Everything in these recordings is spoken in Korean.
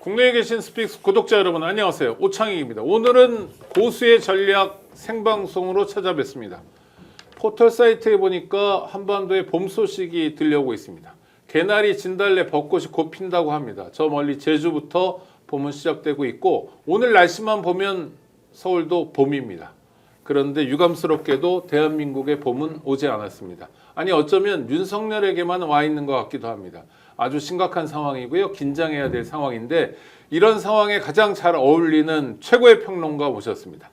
국내에 계신 스픽스 구독자 여러분 안녕하세요. 오창익입니다. 오늘은 고수의 전략 생방송으로 찾아뵙습니다. 포털 사이트에 보니까 한반도에 봄 소식이 들려오고 있습니다. 개나리, 진달래, 벚꽃이 곧 핀다고 합니다. 저 멀리 제주부터 봄은 시작되고 있고 오늘 날씨만 보면 서울도 봄입니다. 그런데 유감스럽게도 대한민국의 봄은 오지 않았습니다. 아니 어쩌면 윤석열에게만 와 있는 것 같기도 합니다. 아주 심각한 상황이고요. 긴장해야 될 상황인데 이런 상황에 가장 잘 어울리는 최고의 평론가 모셨습니다.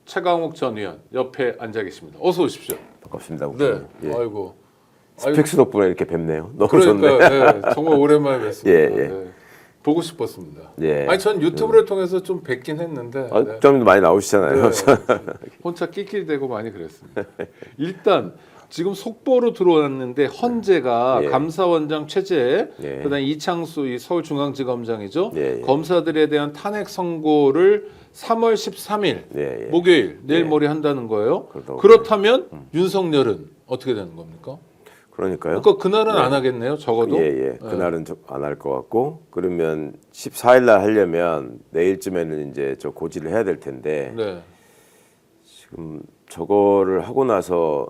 최강욱 전 의원 옆에 앉아 계십니다. 어서 오십시오. 반갑습니다. 네. 예. 아이고. 스펙스 덕분에 이렇게 뵙네요. 너무 그러니까 좋네. 네, 정말 오랜만에 뵙습니다. 예, 예. 네. 보고 싶었습니다. 예. 아니 전 유튜브를 통해서 좀 뵙긴 했는데 네. 좀 많이 나오시잖아요. 네, 혼자 낄낄대고 많이 그랬습니다. 일단 지금 속보로 들어왔는데 헌재가 예. 감사원장 최재, 예. 그다음에 이창수 이 서울중앙지검장이죠. 예, 예. 검사들에 대한 탄핵 선고를 3월 13일 예, 예. 목요일 내일 예. 모레 한다는 거예요. 그렇다고 그렇다면 윤석열은 어떻게 되는 겁니까? 그러니까요. 그러니까 그날은 네. 안 하겠네요. 적어도. 예, 예. 그날은 안 할 것 같고 그러면 14일 날 하려면 내일쯤에는 이제 저 고지를 해야 될 텐데 네. 지금 저거를 하고 나서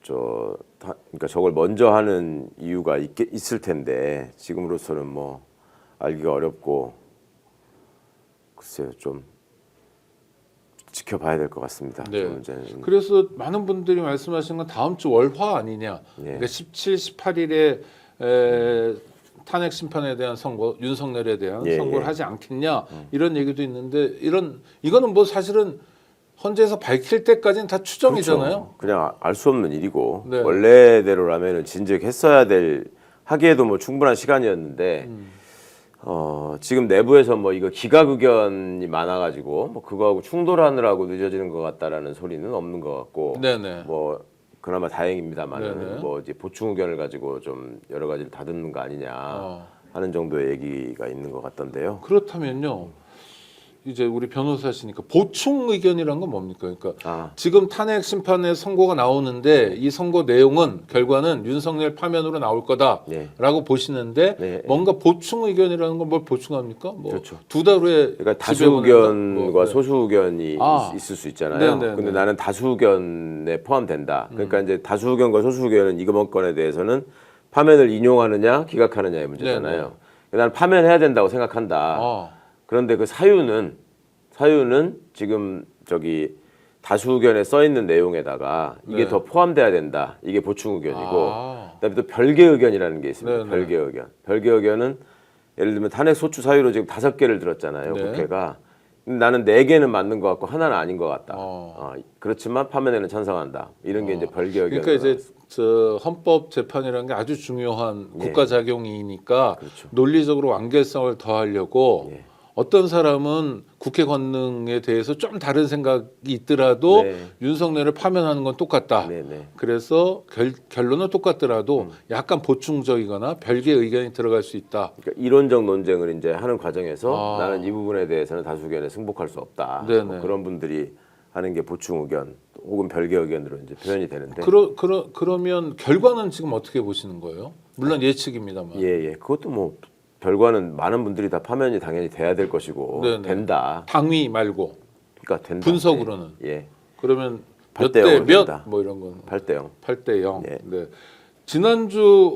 그러니까 저걸 먼저 하는 이유가 있을 텐데 지금으로서는 뭐 알기가 어렵고 글쎄요 좀 지켜봐야 될 것 같습니다. 네. 그 문제는. 그래서 많은 분들이 말씀하신 건 다음 주 월화 아니냐. 예. 그러니까 17, 18일에 탄핵 심판에 대한 선고, 윤석열에 대한 예, 선고를 예. 하지 않겠냐 이런 얘기도 있는데 이거는 뭐 사실은 헌재에서 밝힐 때까지는 다 추정이잖아요. 그렇죠. 그냥 알 수 없는 일이고 네. 원래대로라면은 진즉했어야 될 하기에도 뭐 충분한 시간이었는데 지금 내부에서 뭐 이거 기각 의견이 많아가지고 뭐 그거하고 충돌하느라고 늦어지는 것 같다라는 소리는 없는 것 같고 네네. 뭐 그나마 네네. 다행입니다만은 뭐 이제 보충 의견을 가지고 좀 여러 가지를 다듬는 거 아니냐 하는 정도의 얘기가 있는 것 같던데요. 그렇다면요. 이제 우리 변호사시니까 보충 의견이란 건 뭡니까? 그러니까 지금 탄핵 심판의 선고가 나오는데 이 선고 내용은 결과는 윤석열 파면으로 나올 거다라고 네. 보시는데 네. 뭔가 보충 의견이라는 건 뭘 보충합니까? 뭐 그렇죠. 두 달 후에 그러니까 다수 집에 보낸다? 의견과 뭐, 네. 소수 의견이 있을 수 있잖아요. 네네네. 근데 나는 다수 의견에 포함된다. 그러니까 이제 다수 의견과 소수 의견은 이번 건에 대해서는 파면을 인용하느냐 기각하느냐의 문제잖아요. 네네. 나는 파면해야 된다고 생각한다. 그런데 그 사유는 지금 저기 다수 의견에 써 있는 내용에다가 이게 네. 더 포함돼야 된다. 이게 보충 의견이고 그다음에 또 별개 의견이라는 게 있습니다. 네네. 별개 의견. 별개 의견은 예를 들면 탄핵 소추 사유로 지금 5개를 들었잖아요. 네. 국회가. 근데 나는 4개는 맞는 것 같고 하나는 아닌 것 같다. 그렇지만 파면에는 찬성한다. 이런 게 이제 별개 의견. 그러니까 이제 저 헌법 재판이라는 게 아주 중요한 국가 작용이니까 그렇죠. 논리적으로 완결성을 더하려고 예. 어떤 사람은 국회 권능에 대해서 좀 다른 생각이 있더라도 네. 윤석열을 파면하는 건 똑같다. 네네. 그래서 결론은 똑같더라도 약간 보충적이거나 별개 의견이 들어갈 수 있다. 그러니까 이론적 논쟁을 이제 하는 과정에서 나는 이 부분에 대해서는 다수 의견에 승복할 수 없다. 네네. 뭐 그런 분들이 하는 게 보충 의견 혹은 별개 의견으로 이제 표현이 되는데. 그러면 결과는 지금 어떻게 보시는 거예요? 물론 예측입니다만. 예. 그것도 뭐 결과는 많은 분들이 다 파면이 당연히 돼야 될 것이고 네네. 된다. 당위 말고 그러니까 된다. 분석으로는. 예. 그러면 8대 몇 대 0으로 몇 된다. 뭐 이런 건 8대 0. 8대 0. 예. 네. 지난주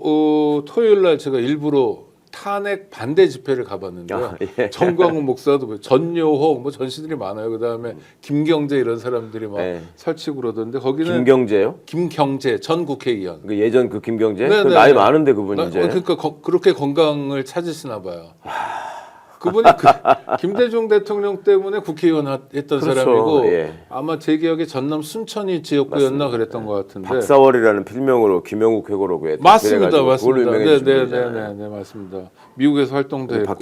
토요일 날 제가 일부러 탄핵 반대 집회를 가봤는데요. 예. 정광훈 목사도 전요호 뭐 전시들이 많아요. 그다음에 김경재 이런 사람들이 막 예. 설치고 그러던데 거기는 김경재요? 김경재 전 국회의원. 그 예전 그 김경재? 네, 그 네, 나이 네. 많은데 그분 이제. 그러니까 그렇게 건강을 찾으시나 봐요. 그분이 김대중 대통령 때문에 국회의원 했던 그렇죠. 사람이고 예. 아마 제 기억에 전남 순천이 지역구였나 그랬던 것 같은데. 박사월이라는 필명으로 김영국 회고록에 맞습니다, 그걸로 맞습니다. 유명해진 분이잖아요. 네, 맞습니다. 미국에서 활동도 했고.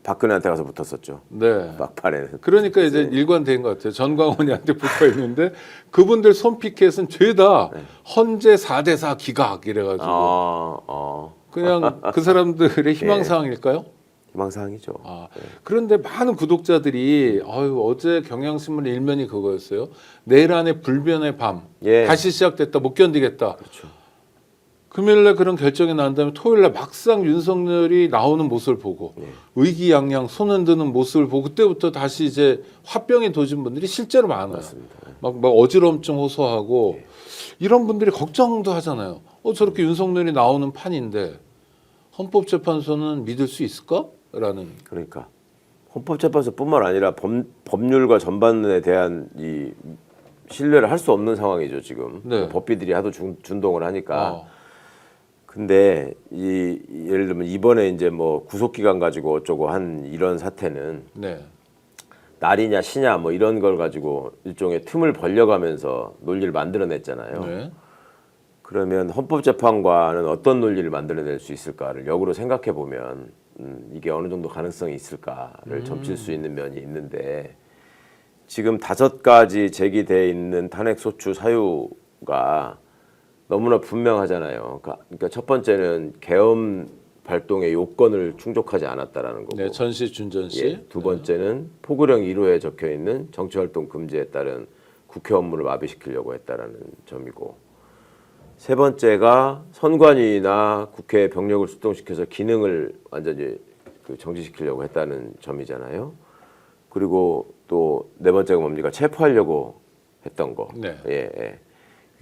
박근혜한테 가서 붙었었죠. 네. 막판에는. 그러니까 이제 일관된 것 같아요. 전광훈이한테 붙어 있는데 그분들 손피켓은 죄다 헌재 4대4 기각 이래가지고 그냥 그 사람들의 희망사항일까요? 희망사항이죠. 그런데 많은 구독자들이 어제 경향신문 일면이 그거였어요. 내일 안에 불변의 밤 예. 다시 시작됐다 못 견디겠다. 그렇죠. 금요일날 그런 결정이 난 다음에 토요일날 막상 윤석열이 나오는 모습을 보고 의기양양 손 흔드는 모습을 보고 그때부터 다시 이제 화병이 도진 분들이 실제로 많아요. 맞습니다. 막 어지럼증 호소하고 이런 분들이 걱정도 하잖아요. 저렇게 윤석열이 나오는 판인데 헌법재판소는 믿을 수 있을까?라는. 그러니까 헌법재판소뿐만 아니라 법률과 전반에 대한 이 신뢰를 할 수 없는 상황이죠 지금. 네. 법비들이 하도 준동을 하니까. 아, 근데 예를 들면 이번에 이제 뭐 구속기간 가지고 어쩌고 한 이런 사태는 네. 날이냐 시냐 뭐 이런 걸 가지고 일종의 틈을 벌려가면서 논리를 만들어냈잖아요. 네. 그러면 헌법재판관은 어떤 논리를 만들어낼 수 있을까를 역으로 생각해 보면 이게 어느 정도 가능성이 있을까를 점칠 수 있는 면이 있는데 지금 5가지 제기돼 있는 탄핵소추 사유가 너무나 분명하잖아요. 그러니까 첫 번째는 계엄 발동의 요건을 충족하지 않았다라는 거고. 네, 전시 준전시. 예, 두 번째는 포고령 1호에 적혀 있는 정치활동 금지에 따른 국회 업무를 마비시키려고 했다라는 점이고. 세 번째가 선관위나 국회 병력을 출동시켜서 기능을 완전히 정지시키려고 했다는 점이잖아요. 그리고 또 네 번째가 뭡니까? 체포하려고 했던 거. 네. 예, 예.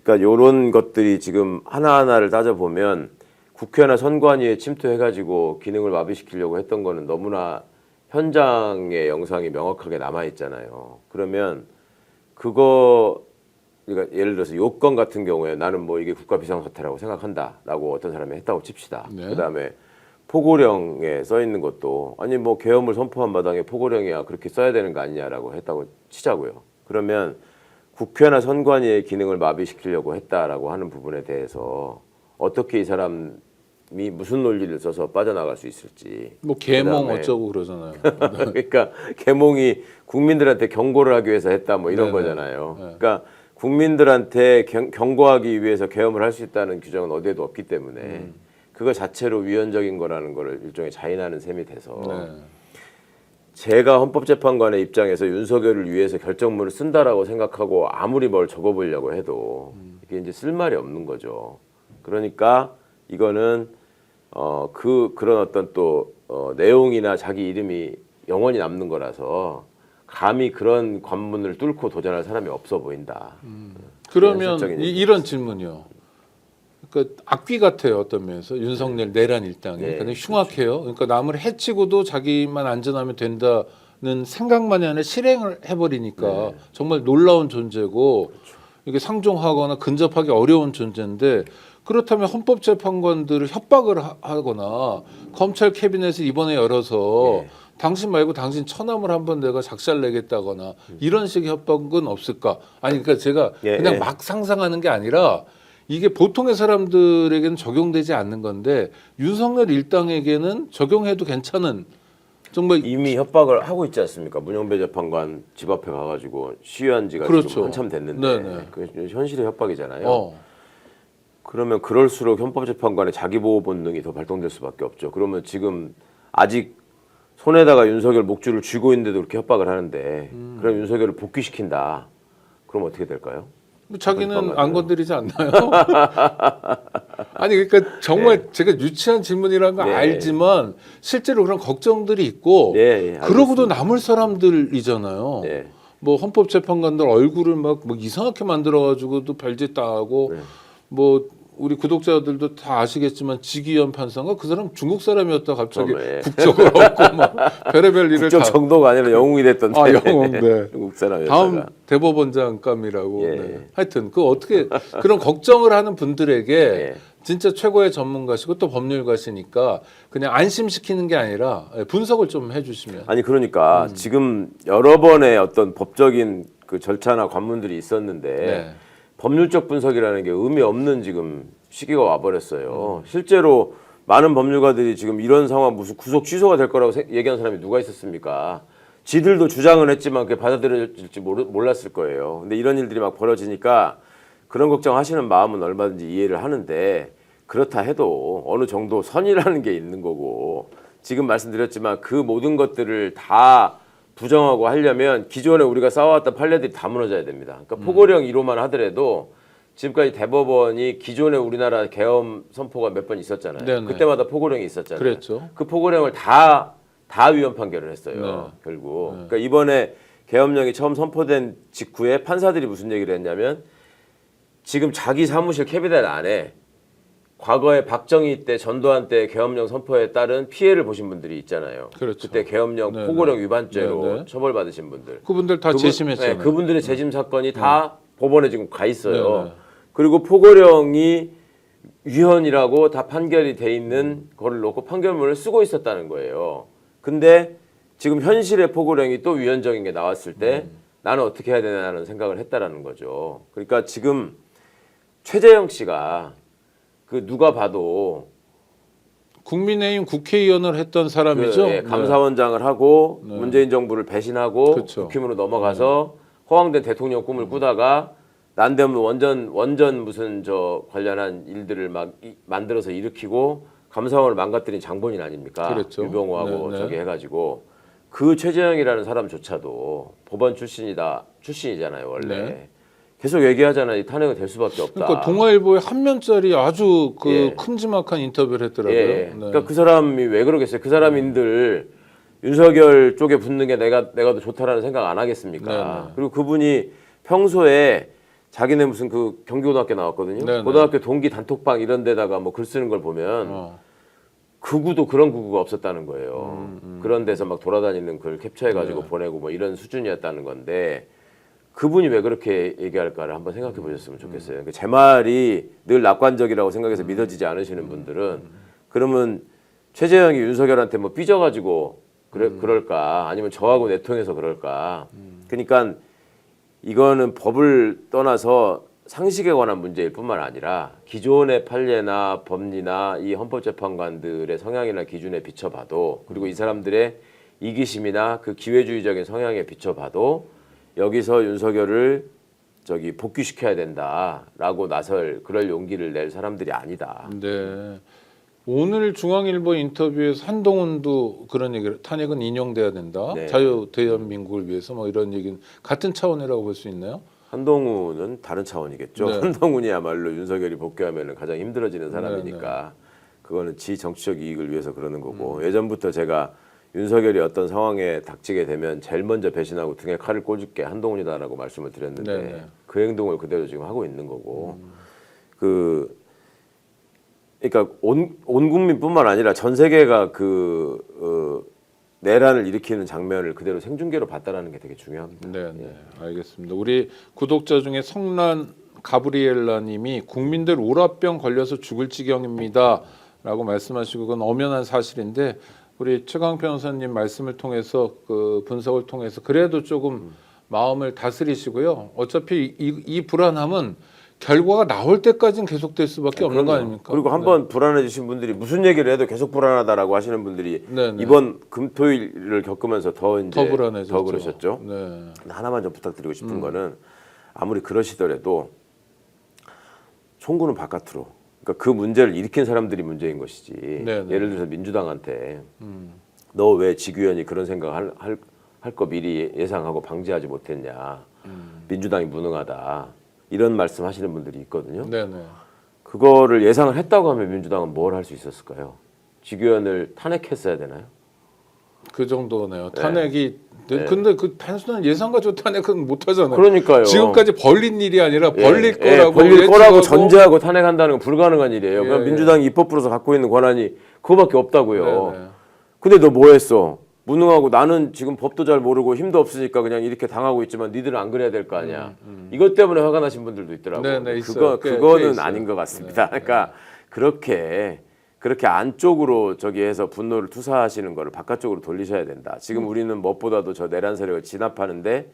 그러니까 이런 것들이 지금 하나하나를 따져보면 국회나 선관위에 침투해가지고 기능을 마비시키려고 했던 거는 너무나 현장의 영상이 명확하게 남아있잖아요. 그러면 그거 그러니까 예를 들어서 요건 같은 경우에 나는 뭐 이게 국가 비상사태라고 생각한다라고 어떤 사람이 했다고 칩시다. 네. 그다음에 포고령에 써 있는 것도 아니 뭐 계엄을 선포한 마당에 포고령이야 그렇게 써야 되는 거 아니냐라고 했다고 치자고요. 그러면 국회나 선관위의 기능을 마비시키려고 했다라고 하는 부분에 대해서 어떻게 이 사람이 무슨 논리를 써서 빠져나갈 수 있을지. 뭐 계몽 그다음에 어쩌고 그러잖아요. 그러니까 계몽이 국민들한테 경고를 하기 위해서 했다 뭐 이런 네네. 거잖아요. 네. 그러니까 국민들한테 경고하기 위해서 계엄을 할 수 있다는 규정은 어디에도 없기 때문에 그거 자체로 위헌적인 거라는 거를 일종의 자인하는 셈이 돼서 네. 제가 헌법재판관의 입장에서 윤석열을 위해서 결정문을 쓴다라고 생각하고 아무리 뭘 적어보려고 해도 이게 이제 쓸 말이 없는 거죠. 그러니까 이거는 그런 어떤 또 내용이나 자기 이름이 영원히 남는 거라서 감히 그런 관문을 뚫고 도전할 사람이 없어 보인다. 그러면 현실적인 이런 질문이요. 그러니까 악귀 같아요 어떤 면에서 윤석열 내란 일당이. 네, 근데 흉악해요. 그러니까 남을 해치고도 자기만 안전하면 된다는 생각만이 아니라 실행을 해버리니까 네. 정말 놀라운 존재고 이게 상종하거나 근접하기 어려운 존재인데 그렇다면 헌법재판관들을 협박을 하거나 검찰 캐비넷을 이번에 열어서 네. 당신 말고 당신 처남을 한번 내가 작살 내겠다거나 이런 식의 협박은 없을까? 아니 그러니까 제가 예, 그냥 예. 막 상상하는 게 아니라 이게 보통의 사람들에게는 적용되지 않는 건데 윤석열 일당에게는 적용해도 괜찮은 정말 이미 협박을 하고 있지 않습니까? 문영배 재판관 집 앞에 가가지고 시위한 지가 그렇죠. 지금 한참 됐는데 네네. 그 현실의 협박이잖아요. 어. 그러면 그럴수록 헌법재판관의 자기보호 본능이 더 발동될 수밖에 없죠. 그러면 지금 아직 손에다가 윤석열 목줄을 쥐고 있는데도 그렇게 협박을 하는데 그럼 윤석열을 복귀시킨다. 그럼 어떻게 될까요? 자기는 안 건드리지 않나요? 아니 그러니까 정말 제가 유치한 질문이라는 거 네. 알지만 실제로 그런 걱정들이 있고 네, 그러고도 알겠습니다. 남을 사람들이잖아요. 네. 뭐 헌법재판관들 얼굴을 막 뭐 이상하게 만들어가지고도 별짓 다 하고 네. 뭐 우리 구독자들도 다 아시겠지만 지기현 판사가 그 사람 중국 사람이었다 갑자기 네. 국적을 얻고 막 별의별 일을 국적 다 정도가 아니라 영웅이 됐던데. 아, 영웅, 네. 중국 사람이었다가. 다음 대법원장감이라고. 예. 네. 하여튼 그 어떻게 그런 걱정을 하는 분들에게 예. 진짜 최고의 전문가시고 또 법률가시니까 그냥 안심시키는 게 아니라 분석을 좀 해주시면. 아니 그러니까 지금 여러 번의 어떤 법적인 그 절차나 관문들이 있었는데 네. 법률적 분석이라는 게 의미 없는 지금 시기가 와버렸어요. 실제로 많은 법률가들이 지금 이런 상황 무슨 구속 취소가 될 거라고 얘기한 사람이 누가 있었습니까? 지들도 주장은 했지만 그게 받아들여질지 몰랐을 거예요. 근데 이런 일들이 막 벌어지니까 그런 걱정하시는 마음은 얼마든지 이해를 하는데 그렇다 해도 어느 정도 선이라는 게 있는 거고 지금 말씀드렸지만 그 모든 것들을 다 부정하고 하려면 기존에 우리가 쌓아왔던 판례들이 다 무너져야 됩니다. 그러니까 포고령 1호만 하더라도 지금까지 대법원이 기존에 우리나라 계엄 선포가 몇 번 있었잖아요. 네네. 그때마다 포고령이 있었잖아요. 그랬죠. 그 포고령을 다 위헌 판결을 했어요. 네. 결국. 그러니까 이번에 계엄령이 처음 선포된 직후에 판사들이 무슨 얘기를 했냐면 지금 자기 사무실 캐비넷 안에 과거에 박정희 때 전두환 때 계엄령 선포에 따른 피해를 보신 분들이 있잖아요. 그렇죠. 그때 계엄령 네네. 포고령 위반죄로 네네. 처벌받으신 분들. 그분들 다 재심했잖아요. 네, 그분들의 재심 사건이 다 법원에 지금 가 있어요. 네네. 그리고 포고령이 위헌이라고 다 판결이 돼 있는 거를 놓고 판결문을 쓰고 있었다는 거예요. 근데 지금 현실의 포고령이 또 위헌적인 게 나왔을 때 나는 어떻게 해야 되나라는 생각을 했다라는 거죠. 그러니까 지금 최재형 씨가 그 누가 봐도 국민의힘 국회의원을 했던 사람이죠. 그, 감사원장을 하고 네. 문재인 정부를 배신하고 그쵸. 국힘으로 넘어가서 허황된 대통령 꿈을 꾸다가 난데없는 원전 무슨 저 관련한 일들을 막 만들어서 일으키고 감사원을 망가뜨린 장본인 아닙니까? 그랬죠. 유병호하고 네, 네. 저기 해가지고 그 최재형이라는 사람조차도 법원 출신이잖아요 원래. 네. 계속 얘기하잖아요. 이 탄핵은 될 수밖에 없다. 그러니까 동아일보에 한 면짜리 아주 그 예. 큼지막한 인터뷰를 했더라고요. 예. 네. 그러니까 그 사람이 왜 그러겠어요? 그 사람인들 윤석열 쪽에 붙는 게 내가 더 좋다라는 생각 안 하겠습니까? 네, 네. 그리고 그분이 평소에 자기네 무슨 그 경기고등학교 나왔거든요. 네, 네. 고등학교 동기 단톡방 이런 데다가 뭐 글 쓰는 걸 보면 극우도 그런 극우가 없었다는 거예요. 그런 데서 막 돌아다니는 글 캡처해가지고 네. 보내고 뭐 이런 수준이었다는 건데 그분이 왜 그렇게 얘기할까를 한번 생각해 보셨으면 좋겠어요. 그러니까 제 말이 늘 낙관적이라고 생각해서 믿어지지 않으시는 분들은 그러면 최재형이 윤석열한테 뭐 삐져가지고 그럴까 아니면 저하고 내통해서 그럴까. 그러니까 이거는 법을 떠나서 상식에 관한 문제일 뿐만 아니라 기존의 판례나 법리나 이 헌법재판관들의 성향이나 기준에 비춰봐도 그리고 이 사람들의 이기심이나 그 기회주의적인 성향에 비춰봐도 여기서 윤석열을 저기 복귀시켜야 된다라고 나설 그럴 용기를 낼 사람들이 아니다. 네. 오늘 중앙일보 인터뷰에서 한동훈도 그런 얘기를 탄핵은 인용돼야 된다. 네. 자유 대한민국을 위해서 뭐 이런 얘기는 같은 차원이라고 볼 수 있나요? 한동훈은 다른 차원이겠죠. 네. 한동훈이야말로 윤석열이 복귀하면 가장 힘들어지는 사람이니까 그거는 지 정치적 이익을 위해서 그러는 거고 예전부터 제가 윤석열이 어떤 상황에 닥치게 되면 제일 먼저 배신하고 등에 칼을 꽂을게 한동훈이다라고 말씀을 드렸는데 네네. 그 행동을 그대로 지금 하고 있는 거고 그러니까 온 국민뿐만 아니라 전 세계가 내란을 일으키는 장면을 그대로 생중계로 봤다라는 게 되게 중요합니다. 네, 알겠습니다. 우리 구독자 중에 성란 가브리엘라님이 국민들 오라병 걸려서 죽을 지경입니다라고 말씀하시고 그건 엄연한 사실인데 우리 최강 변호사님 말씀을 통해서 그 분석을 통해서 그래도 조금 마음을 다스리시고요. 어차피 이 불안함은 결과가 나올 때까지는 계속될 수밖에 없는 거 아닙니까? 그리고 한번 불안해지신 분들이 무슨 얘기를 해도 계속 불안하다라고 하시는 분들이 네. 이번 금토일을 겪으면서 더 이제 더 불안해졌죠. 더 그러셨죠. 네. 하나만 좀 부탁드리고 싶은 거는 아무리 그러시더라도 총구는 바깥으로. 그러니까 그 문제를 일으킨 사람들이 문제인 것이지. 네. 예를 들어서 민주당한테 너 왜 지규현이 그런 생각 할 거 미리 예상하고 방지하지 못했냐. 민주당이 무능하다. 이런 말씀 하시는 분들이 있거든요. 네. 그거를 예상을 했다고 하면 민주당은 뭘 할 수 있었을까요? 지규현을 탄핵했어야 되나요? 그 정도네요. 탄핵이 근데 그 단순한 예상 가지고 탄핵은 못 하잖아요. 그러니까요. 지금까지 벌린 일이 아니라 벌릴 예, 거라고 벌릴 거라고 예측하고 전제하고 탄핵한다는 건 불가능한 일이에요. 예, 그럼 민주당이 입법부로서 갖고 있는 권한이 그거밖에 없다고요. 네. 근데 너 뭐 했어? 무능하고 나는 지금 법도 잘 모르고 힘도 없으니까 그냥 이렇게 당하고 있지만 니들은 안 그래야 될 거 아니야. 이것 때문에 화가 나신 분들도 있더라고요. 네, 있어요. 꽤 그거는 있어요. 아닌 것 같습니다. 그러니까 그렇게 안쪽으로 저기 해서 분노를 투사하시는 거를 바깥쪽으로 돌리셔야 된다. 지금 우리는 무엇보다도 저 내란 세력을 진압하는데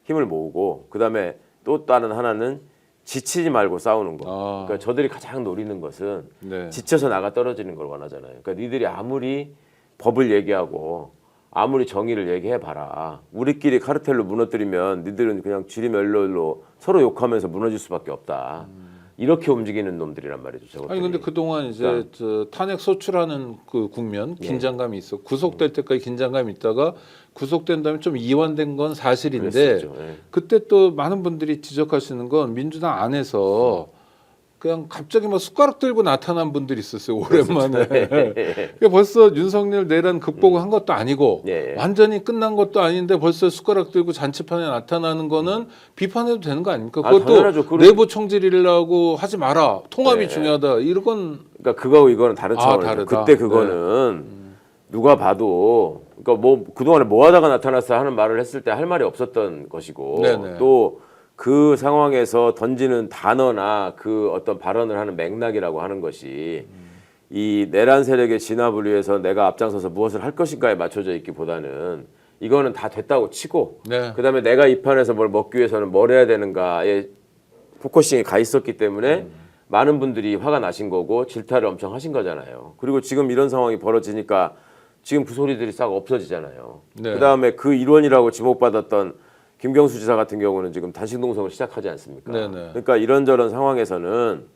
힘을 모으고 그다음에 또 다른 하나는 지치지 말고 싸우는 거. 그러니까 저들이 가장 노리는 것은 지쳐서 나가 떨어지는 걸 원하잖아요. 그러니까 니들이 아무리 법을 얘기하고 아무리 정의를 얘기해봐라. 우리끼리 카르텔로 무너뜨리면 니들은 그냥 지리멸렬로 서로 욕하면서 무너질 수밖에 없다. 이렇게 움직이는 놈들이란 말이죠. 저것들이. 아니 근데 그동안 이제 그러니까. 저 탄핵 소추라는 그 국면 긴장감이 있어. 구속될 때까지 긴장감이 있다가 구속된 다음에 좀 이완된 건 사실인데 그랬었죠. 예. 그때 또 많은 분들이 지적하시는 건 민주당 안에서 그냥 갑자기 막 숟가락 들고 나타난 분들이 있었어요. 오랜만에. 그러니까 벌써 윤석열 내란 극복을 한 것도 아니고 예, 예. 완전히 끝난 것도 아닌데 벌써 숟가락 들고 잔치판에 나타나는 거는 비판해도 되는 거 아닙니까? 아, 그것도 당연하죠. 내부 총질이라고 하지 마라. 통합이 예. 중요하다. 이건 그러니까 그거하고 이거는 다른 아, 차원이죠. 다르다. 그때 그거는 누가 봐도 그러니까 뭐 그동안에 뭐 하다가 나타났어 하는 말을 했을 때 할 말이 없었던 것이고 네네. 또 그 상황에서 던지는 단어나 그 어떤 발언을 하는 맥락이라고 하는 것이 이 내란 세력의 진압을 위해서 내가 앞장서서 무엇을 할 것인가에 맞춰져 있기보다는 이거는 다 됐다고 치고 네. 그다음에 내가 이 판에서 뭘 먹기 위해서는 뭘 해야 되는가에 포커싱이 가 있었기 때문에 많은 분들이 화가 나신 거고 질타를 엄청 하신 거잖아요. 그리고 지금 이런 상황이 벌어지니까 지금 그 소리들이 싹 없어지잖아요. 네. 그다음에 그 일원이라고 지목받았던 김경수 지사 같은 경우는 지금 단식 농성을 시작하지 않습니까? 네네. 그러니까 이런저런 상황에서는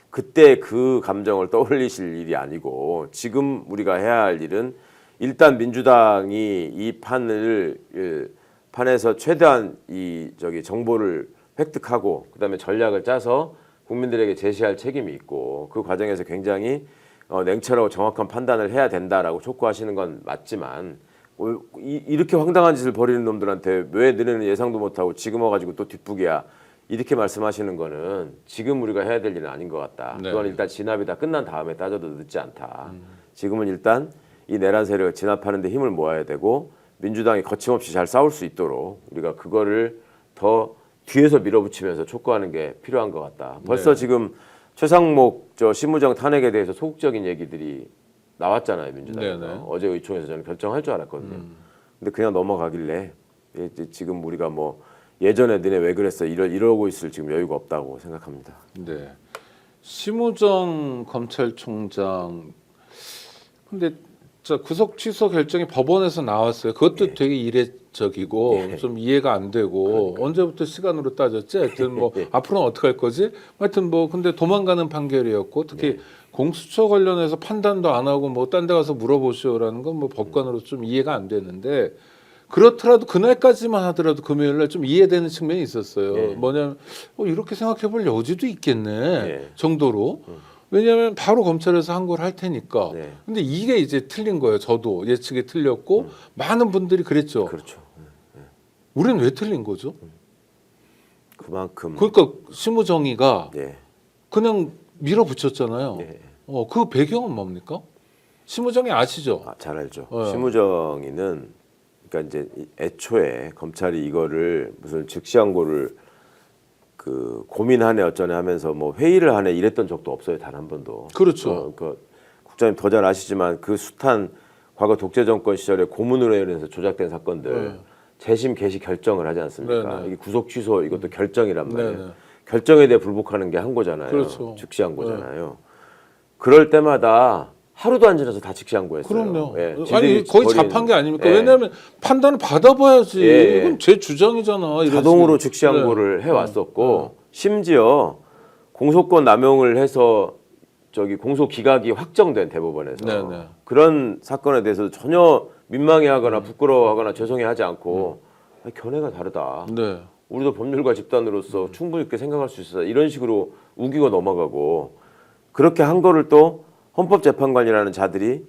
그때 그 감정을 떠올리실 일이 아니고 지금 우리가 해야 할 일은 일단 민주당이 이 판에서 최대한 이 정보를 획득하고 그다음에 전략을 짜서 국민들에게 제시할 책임이 있고 그 과정에서 굉장히 냉철하고 정확한 판단을 해야 된다라고 촉구하시는 건 맞지만 이렇게 황당한 짓을 벌이는 놈들한테 왜 너네는 예상도 못하고 지금 와가지고 또 뒷북이야 이렇게 말씀하시는 거는 지금 우리가 해야 될 일은 아닌 것 같다. 네. 그건 일단 진압이 다 끝난 다음에 따져도 늦지 않다. 지금은 일단 이 내란 세력을 진압하는 데 힘을 모아야 되고 민주당이 거침없이 잘 싸울 수 있도록 우리가 그거를 더 뒤에서 밀어붙이면서 촉구하는 게 필요한 것 같다. 벌써 네. 지금 지금 최상목 심우정 탄핵에 대해서 소극적인 얘기들이 나왔잖아요. 민주당에서. 네네. 어제 의총에서 저는 결정할 줄 알았거든요. 근데 그냥 넘어가길래 지금 우리가 뭐 예전에 너네 왜 그랬어 이러고 있을 지금 여유가 없다고 생각합니다. 네. 심우정 검찰총장 근데 저 구속 취소 결정이 법원에서 나왔어요. 그것도 되게 이례적이고 좀 이해가 안 되고 언제부터 시간으로 따졌지? 하여튼 뭐 앞으로는 어떻게 할 거지? 하여튼 뭐 근데 도망가는 판결이었고 특히 공수처 관련해서 판단도 안 하고 뭐 딴 데 가서 물어보시오라는 건 뭐 법관으로 좀 이해가 안 되는데 그렇더라도 그날까지만 하더라도 금요일 날 좀 이해되는 측면이 있었어요. 뭐냐면 이렇게 생각해 볼 여지도 있겠네 정도로. 왜냐하면 바로 검찰에서 항고를 할 테니까. 네. 근데 이게 이제 틀린 거예요. 저도 예측이 틀렸고 많은 분들이 그랬죠. 그렇죠. 우리는 왜 틀린 거죠? 그만큼 그러니까 심우정이가 네. 그냥 밀어붙였잖아요. 네. 그 배경은 뭡니까? 심우정이 아시죠? 잘 알죠. 네. 심우정이는 그러니까 이제 애초에 검찰이 이거를 무슨 즉시 항고를 그 고민하네 어쩌네 하면서 뭐 회의를 하네 이랬던 적도 없어요. 단 한 번도. 그렇죠. 국장님 더 잘 아시지만 그 숱한 과거 독재 정권 시절에 고문으로 인해서 조작된 사건들 재심 개시 결정을 하지 않습니까? 네네. 이게 구속 취소 이것도 결정이란 말이에요. 네네. 결정에 대해 불복하는 게 항고잖아요. 그렇죠. 즉시 항고잖아요. 그럴 때마다 하루도 안 지나서 다 즉시 항고했어요. 그럼요. 예, 아니 지들이 거의 벌인- 자판 게 아닙니까? 예. 왜냐하면 판단을 받아봐야지. 예. 이건 제 주장이잖아. 이런 자동으로 식으로. 즉시 항고를 해왔었고 심지어 공소권 남용을 해서 공소 기각이 확정된 대법원에서 네네. 그런 사건에 대해서 전혀 민망해하거나 부끄러워하거나 죄송해하지 않고 아니, 견해가 다르다. 네. 우리도 법률가 집단으로서 충분히 이렇게 생각할 수 있어. 이런 식으로 우기고 넘어가고 그렇게 한 거를 또 헌법재판관이라는 자들이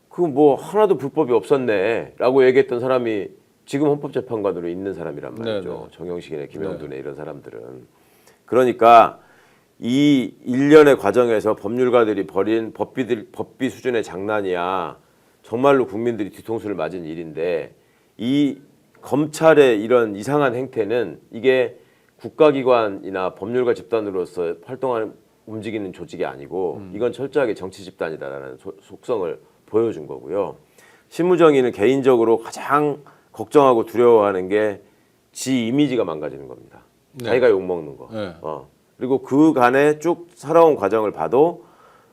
그 뭐 하나도 불법이 없었네라고 얘기했던 사람이 지금 헌법재판관으로 있는 사람이란 말이죠. 네네. 정영식이네, 김영두네 이런 사람들은. 그러니까 이 일련의 과정에서 법률가들이 벌인 법비 수준의 장난이야. 정말로 국민들이 뒤통수를 맞은 일인데 이 검찰의 이런 이상한 행태는 이게 국가기관이나 법률가 집단으로서 활동하는 움직이는 조직이 아니고 이건 철저하게 정치 집단이다라는 속성을 보여준 거고요. 심우정이는 개인적으로 가장 걱정하고 두려워하는 게 지 이미지가 망가지는 겁니다. 네. 자기가 욕먹는 거. 네. 그리고 그간에 쭉 살아온 과정을 봐도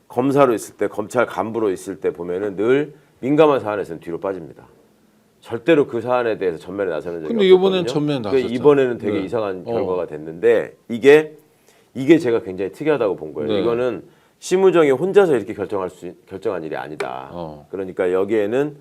검사로 있을 때 검찰 간부로 있을 때 보면은 늘 민감한 사안에서는 뒤로 빠집니다. 절대로 그 사안에 대해서 전면에 나서는 적이 근데 없었거든요. 이번엔 전면에 나섰죠. 이번에는 되게 네. 이상한 결과가 됐는데 이게 이게 제가 굉장히 특이하다고 본 거예요. 네. 이거는 심우정이 혼자서 이렇게 결정한 일이 아니다. 그러니까 여기에는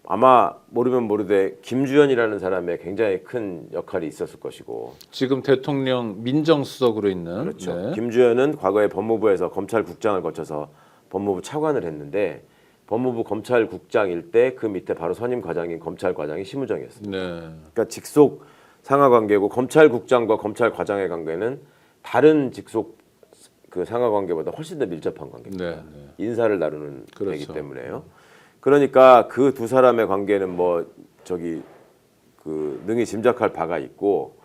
아마 모르면 모르되 김주현이라는 사람의 굉장히 큰 역할이 있었을 것이고 지금 대통령 민정수석으로 있는 그렇죠. 네. 김주현은 과거에 법무부에서 검찰국장을 거쳐서 법무부 차관을 했는데 법무부 검찰국장일 때 그 밑에 바로 선임 과장인 검찰과장이 심우정이었습니다. 네. 그러니까 직속 상하 관계고 검찰국장과 검찰과장의 관계는 다른 직속 그 상하 관계보다 훨씬 더 밀접한 관계입니다. 네, 네. 인사를 다루는 그렇죠. 되기 때문에요. 그러니까 그 두 사람의 관계는 뭐 저기 그 능히 짐작할 바가 있고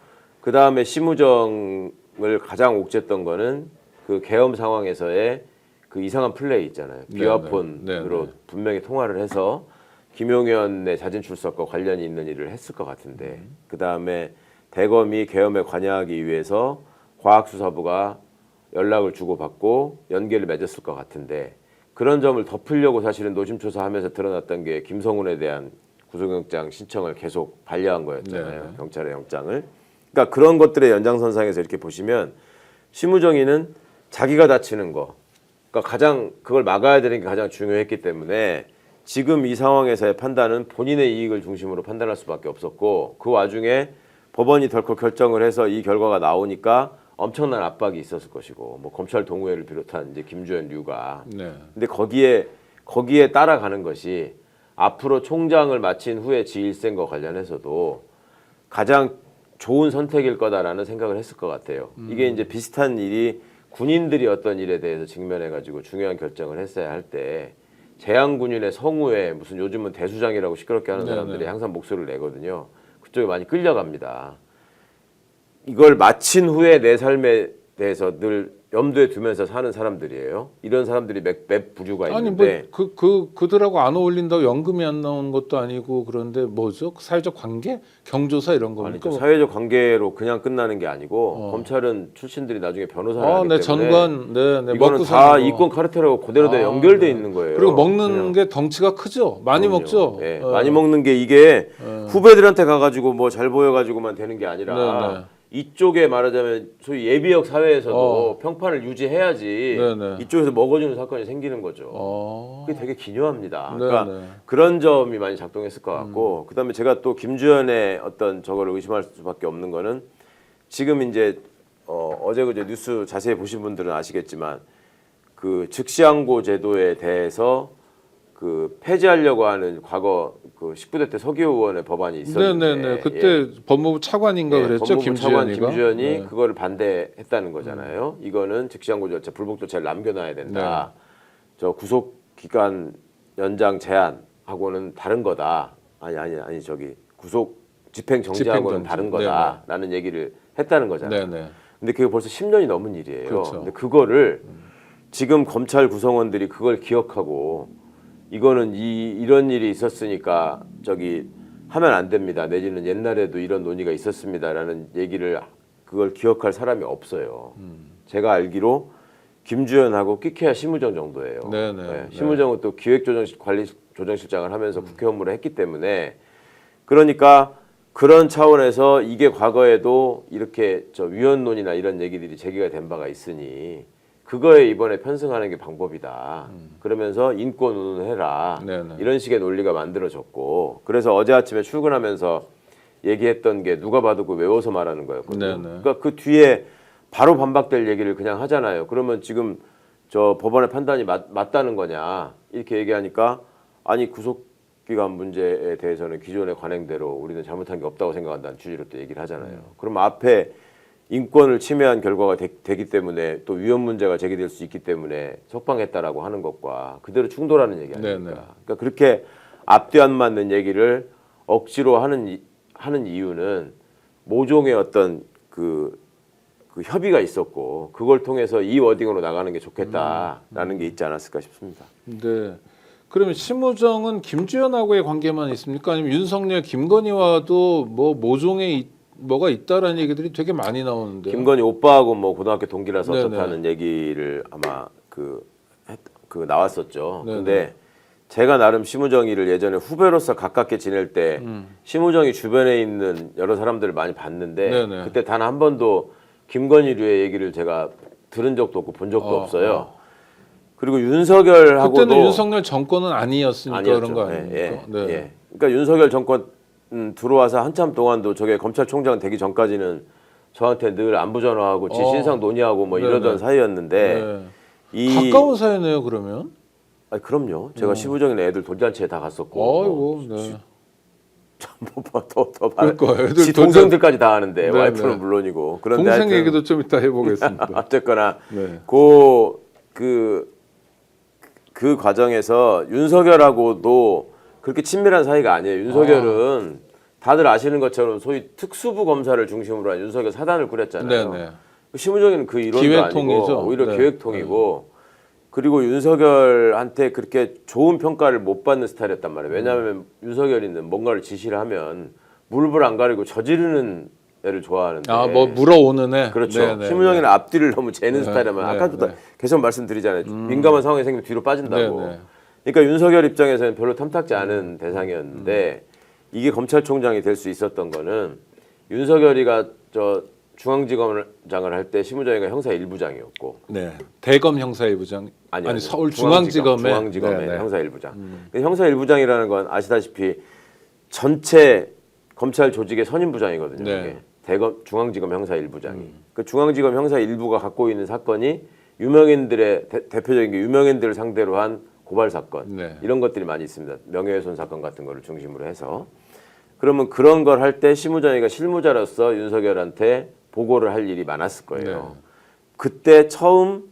그 다음에 심우정을 가장 옥죄했던 거는 그 계엄 상황에서의 그 이상한 플레이 있잖아요. 네, 비화폰으로 네, 네. 분명히 통화를 해서 김용현의 자진 출석과 관련이 있는 일을 했을 것 같은데 그 다음에 대검이 계엄에 관여하기 위해서 과학수사부가 연락을 주고받고 연계를 맺었을 것 같은데 그런 점을 덮으려고 사실은 노심초사하면서 드러났던 게 김성훈에 대한 구속영장 신청을 계속 반려한 거였잖아요. 네. 경찰의 영장을. 그러니까 그런 것들의 연장선상에서 이렇게 보시면 심우정이는 자기가 다치는 거, 그러니까 가장 그걸 막아야 되는 게 가장 중요했기 때문에 지금 이 상황에서의 판단은 본인의 이익을 중심으로 판단할 수밖에 없었고 그 와중에 법원이 덜컥 결정을 해서 이 결과가 나오니까 엄청난 압박이 있었을 것이고 뭐 검찰 동호회를 비롯한 이제 김주현 류가 네. 근데 거기에 따라가는 것이 앞으로 총장을 마친 후에 지일생과 관련해서도 가장 좋은 선택일 거다라는 생각을 했을 것 같아요. 이게 이제 비슷한 일이 군인들이 어떤 일에 대해서 직면해가지고 중요한 결정을 했어야 할 때 재향군인의 성우에 무슨 요즘은 대수장이라고 시끄럽게 하는 사람들이 항상 목소리를 내거든요. 그쪽에 많이 끌려갑니다. 이걸 마친 후에 내 삶에 대해서 늘 염두에 두면서 사는 사람들이에요. 이런 사람들이 몇 부류가 아니 있는데 뭐 그들하고 안 어울린다고 연금이 안 나오는 것도 아니고 그런데 뭐죠? 사회적 관계, 경조사 이런 겁니까? 아니, 사회적 관계로 그냥 끝나는 게 아니고 검찰은 출신들이 나중에 변호사를 하기 네, 때문에 전관, 네, 이거는 먹고 다 사는 거. 이권 카르텔하고 그대로 다 연결돼 있는 거예요. 그리고 먹는 그냥. 게 덩치가 크죠. 많이 그럼요. 먹죠. 예, 많이 먹는 게 이게 후배들한테 가가지고 뭐 잘 보여가지고만 되는 게 아니라 네, 네. 이쪽에 말하자면 소위 예비역 사회에서도 평판을 유지해야지 네, 네. 이쪽에서 먹어주는 사건이 생기는 거죠. 그게 되게 기묘합니다. 네, 그러니까 네. 그런 점이 많이 작동했을 것 같고 그다음에 제가 또 김주현의 어떤 저거를 의심할 수밖에 없는 거는 지금 이제 어제 그제 뉴스 자세히 보신 분들은 아시겠지만 그 즉시항고 제도에 대해서 그 폐지하려고 하는 과거 그 19대 때 서기호 의원의 법안이 있었는데 네네네. 그때 법무부 차관인가 그랬죠. 법무부 차관 김주현이가. 김주현이 네. 그거를 반대했다는 거잖아요. 이거는 즉시항고 절차, 불복 절차를 남겨놔야 된다. 저 구속 기간 연장 제한하고는 다른 거다. 아니 저기 구속 집행 정지하고는 집행정지. 다른 거다라는 얘기를 했다는 거잖아요. 네네. 근데 그게 벌써 10년이 넘은 일이에요. 그렇죠. 근데 그거를 지금 검찰 구성원들이 그걸 기억하고 이거는 이런 일이 있었으니까 저기 하면 안 됩니다. 내지는 옛날에도 이런 논의가 있었습니다라는 얘기를 그걸 기억할 사람이 없어요. 제가 알기로 김주현하고 끼케야 심우정 정도예요. 네네. 네, 심우정은 또 기획조정실장을 하면서 국회 업무를 했기 때문에 그러니까 그런 차원에서 이게 과거에도 이렇게 저 위헌론이나 이런 얘기들이 제기가 된 바가 있으니 그거에 이번에 편승하는 게 방법이다. 그러면서 인권 운운해라. 네네. 이런 식의 논리가 만들어졌고 그래서 어제 아침에 출근하면서 얘기했던 게 누가 봐도 그 외워서 말하는 거였거든요. 네네. 그러니까 그 뒤에 바로 반박될 얘기를 그냥 하잖아요. 그러면 지금 저 법원의 판단이 맞다는 거냐 이렇게 얘기하니까 아니 구속기간 문제에 대해서는 기존의 관행대로 우리는 잘못한 게 없다고 생각한다는 취지로 또 얘기를 하잖아요. 그럼 앞에 인권을 침해한 결과가 되기 때문에 또 위헌 문제가 제기될 수 있기 때문에 석방했다라고 하는 것과 그대로 충돌하는 얘기 아닙니까? 네네. 그러니까 그렇게 앞뒤 안 맞는 얘기를 억지로 하는 이유는 모종의 어떤 그 협의가 있었고 그걸 통해서 이 워딩으로 나가는 게 좋겠다라는 게 있지 않았을까 싶습니다. 네. 그러면 심우정은 김주현하고의 관계만 있습니까? 아니면 윤석열, 김건희와도 뭐 모종의 뭐가 있다라는 얘기들이 되게 많이 나오는데. 김건희 오빠하고 뭐 고등학교 동기라서 네네. 어떻다는 얘기를 아마 그 나왔었죠. 네네. 근데 제가 나름 심우정이를 예전에 후배로서 가깝게 지낼 때 심우정이 주변에 있는 여러 사람들을 많이 봤는데 네네. 그때 단 한 번도 김건희류의 얘기를 제가 들은 적도 없고 본 적도 없어요. 그리고 윤석열하고도 그때는 윤석열 정권은 아니었으니까 아니었죠. 그런 거 아닙니까? 예. 네. 그러니까 윤석열 정권 들어와서 한참 동안도 저게 검찰총장 되기 전까지는 저한테 늘 안부 전화하고 지 신상 논의하고 뭐 네네. 이러던 사이였는데 네. 이 가까운 사이네요, 그러면. 아니, 그럼요. 제가 시부정이나 애들 돌잔치에 다 갔었고 아이고, 네. 더 그러니까 애들 지 동생들까지 다 하는데 네, 와이프는 네. 물론이고 그런데 동생 하여튼 얘기도 좀 이따 해보겠습니다. 어쨌거나 네. 그 과정에서 윤석열하고도 그렇게 친밀한 사이가 아니에요. 윤석열은 다들 아시는 것처럼 소위 특수부 검사를 중심으로 한 윤석열 사단을 꾸렸잖아요. 네네. 심우정이는 그 일원도 기획통이죠. 아니고 오히려 네. 기획통이고 그리고 윤석열한테 그렇게 좋은 평가를 못 받는 스타일이었단 말이에요. 왜냐하면 윤석열이는 뭔가를 지시를 하면 물불 안 가리고 저지르는 애를 좋아하는데 뭐 물어오는 애. 그렇죠. 네네. 심우정이는 앞뒤를 너무 재는 네. 스타일이면 네. 아까부터 네. 계속 말씀드리잖아요. 민감한 상황이 생기면 뒤로 빠진다고. 네네. 그러니까 윤석열 입장에서는 별로 탐탁지 않은 대상이었는데 이게 검찰총장이 될 수 있었던 거는 윤석열이가 저 중앙지검장을 할 때 심우정이가 형사 1부장이었고 네. 대검 형사 1부장. 아니 서울 중앙지검의 형사 1부장. 형사 1부장이라는 건 아시다시피 전체 검찰 조직의 선임부장이거든요. 네. 이게. 대검 중앙지검 형사 1부장이. 그 중앙지검 형사 1부가 갖고 있는 사건이 유명인들의 대표적인 게 유명인들을 상대로 한 고발 사건 네. 이런 것들이 많이 있습니다. 명예훼손 사건 같은 거를 중심으로 해서 그러면 그런 걸 할 때 심우정이가 실무자로서 윤석열한테 보고를 할 일이 많았을 거예요. 네. 그때 처음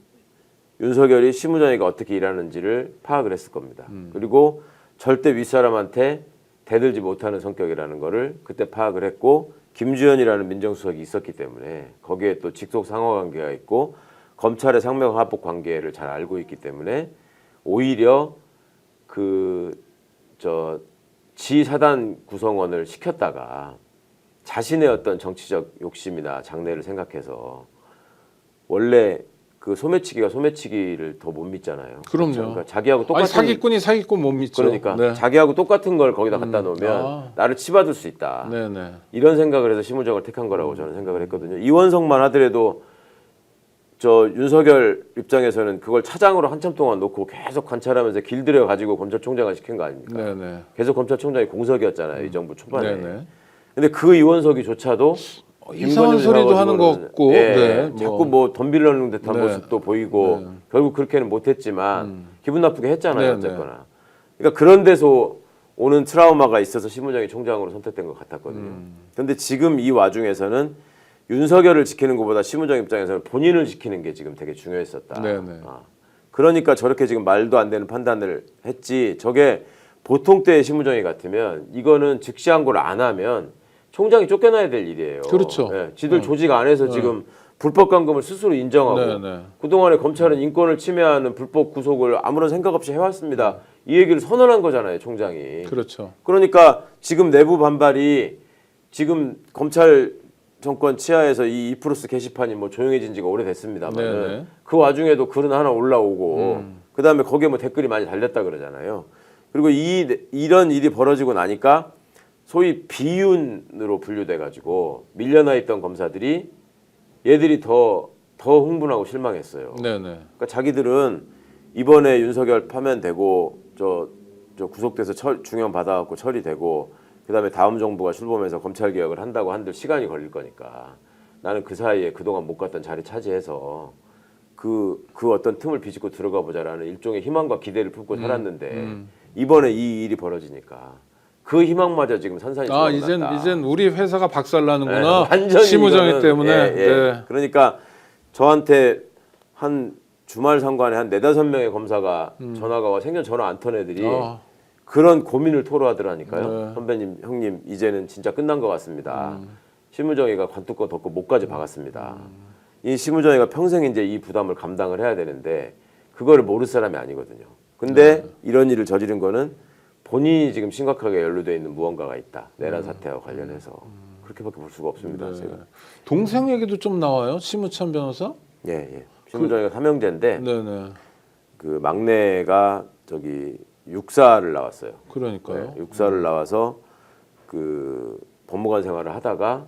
윤석열이 심우정이가 어떻게 일하는지를 파악을 했을 겁니다. 그리고 절대 윗사람한테 대들지 못하는 성격이라는 거를 그때 파악을 했고 김주현이라는 민정수석이 있었기 때문에 거기에 또 직속 상호관계가 있고 검찰의 상명하복 관계를 잘 알고 있기 때문에 오히려 지사단 구성원을 시켰다가 자신의 어떤 정치적 욕심이나 장래를 생각해서 원래 그 소매치기가 소매치기를 더 못 믿잖아요. 그럼요. 그러니까 자기하고 똑같은 아니 사기꾼이 사기꾼 못 믿죠. 그러니까 네. 자기하고 똑같은 걸 거기다 갖다 놓으면 나를 치받을 수 있다. 네네. 이런 생각을 해서 심우정을 택한 거라고 저는 생각을 했거든요. 이원석만 하더라도 저 윤석열 입장에서는 그걸 차장으로 한참 동안 놓고 계속 관찰하면서 길들여 가지고 검찰총장을 시킨 거 아닙니까? 네네. 계속 검찰총장이 공석이었잖아요. 이 정부 초반에. 네네. 근데 그 이원석이조차도 이상한 소리도 하는 것 같고, 네, 자꾸 뭐 덤빌려는 듯한 네. 모습도 보이고 네. 결국 그렇게는 못했지만 기분 나쁘게 했잖아요. 네, 어쨌거나. 그러니까 그런 데서 오는 트라우마가 있어서 심우정이 총장으로 선택된 것 같았거든요. 그런데 지금 이 와중에서는 윤석열을 지키는 것보다 심우정 입장에서는 본인을 지키는 게 지금 되게 중요했었다. 네네. 그러니까 저렇게 지금 말도 안 되는 판단을 했지. 저게 보통 때의 심우정이 같으면 이거는 즉시항고를 안 하면 총장이 쫓겨나야 될 일이에요. 그렇죠. 예, 지들 조직 안에서 지금 불법 감금을 스스로 인정하고 네네. 그동안에 검찰은 인권을 침해하는 불법 구속을 아무런 생각 없이 해왔습니다. 이 얘기를 선언한 거잖아요, 총장이. 그렇죠. 그러니까 지금 내부 반발이 지금 검찰 정권 치하에서 이 이프로스 게시판이 뭐 조용해진 지가 오래됐습니다만 네네. 그 와중에도 글은 하나 올라오고 그다음에 거기에 뭐 댓글이 많이 달렸다 그러잖아요. 그리고 이런 일이 벌어지고 나니까 소위 비윤으로 분류돼 가지고 밀려나 있던 검사들이 얘들이 더 흥분하고 실망했어요. 네네. 그러니까 자기들은 이번에 윤석열 파면되고 저 구속돼서 중형 받아갖고 처리되고 그다음에 다음 정부가 출범해서 검찰 개혁을 한다고 한들 시간이 걸릴 거니까 나는 그 사이에 그동안 못 갔던 자리 차지해서 그 어떤 틈을 비집고 들어가 보자라는 일종의 희망과 기대를 품고 살았는데 이번에 이 일이 벌어지니까 그 희망마저 지금 산산이 이젠 우리 회사가 박살나는구나. 네, 완전히 심우정이 이거는, 때문에. 네. 그러니까 저한테 한 주말 상관에 한 4-5명의 검사가 전화가 와 생전 전화 안 턴 애들이 그런 고민을 토로하더라니까요. 네. 선배님, 형님 이제는 진짜 끝난 것 같습니다. 심우정이가 관뚜껑 덮고 목까지 박았습니다. 이 심우정이가 평생 이제 이 부담을 감당을 해야 되는데 그거를 모를 사람이 아니거든요. 근데 이런 일을 저지른 거는 본인이 지금 심각하게 연루되어 있는 무언가가 있다. 내란 사태와 관련해서. 그렇게밖에 볼 수가 없습니다. 네. 제가. 동생 얘기도 좀 나와요. 심우찬 변호사? 예. 심우정이가 삼형제인데 네네. 그 막내가 저기 육사를 나왔어요. 그러니까요. 네, 육사를 나와서 그 법무관 생활을 하다가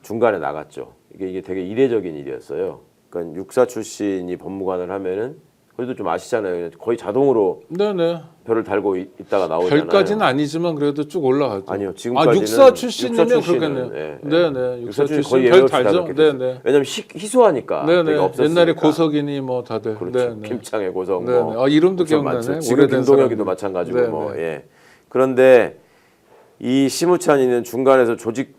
중간에 나갔죠. 이게 되게 이례적인 일이었어요. 그러니까 육사 출신이 법무관을 하면은 그래도 좀 아시잖아요. 거의 자동으로 네네. 별을 달고 있다가 나오잖아요. 별까지는 아니지만 그래도 쭉 올라가죠. 아니요, 지금까지는 육사 출신이면 육사 출신은, 그렇겠네요. 예, 예. 네네. 육사 육사 출신 출신 거의 별 예외 없이 다 달죠. 그렇게 됐어요. 네네. 왜냐면 희소하니까. 네네. 내가 없었으니까. 옛날에 고석이니 뭐 다들. 그렇죠. 네네. 김창의 고석 네네. 뭐. 이름도 엄청 기억나네. 많죠. 지금 오래된 김동혁이도 사람이. 마찬가지고 네네. 뭐. 예. 그런데 이 심우찬이는 중간에서 조직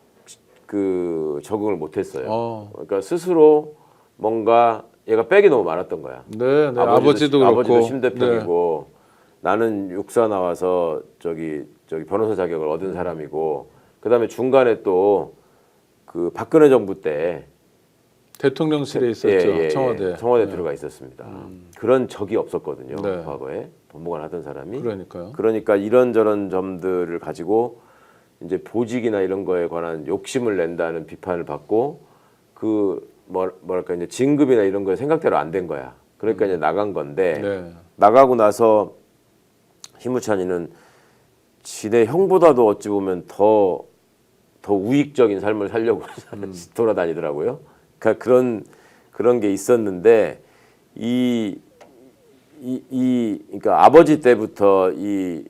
그 적응을 못했어요. 그러니까 스스로 뭔가 얘가 백이 너무 많았던 거야. 네네. 아버지도 그렇고. 아버지도 심대평이고 나는 육사 나와서 저기 변호사 자격을 얻은 사람이고 그다음에 중간에 또 그 박근혜 정부 때 대통령실에 있었죠. 청와대. 청와대 들어가 있었습니다. 그런 적이 없었거든요. 네. 과거에 법무관 하던 사람이. 그러니까요. 그러니까 이런저런 점들을 가지고 이제 보직이나 이런 거에 관한 욕심을 낸다는 비판을 받고 그 뭐랄까 이제 진급이나 이런 거에 생각대로 안 된 거야. 그러니까 이제 나간 건데 네. 나가고 나서 심우찬이는 지네 형보다도 어찌 보면 더 우익적인 삶을 살려고 돌아다니더라고요. 그러니까 그런 게 있었는데 그러니까 아버지 때부터 이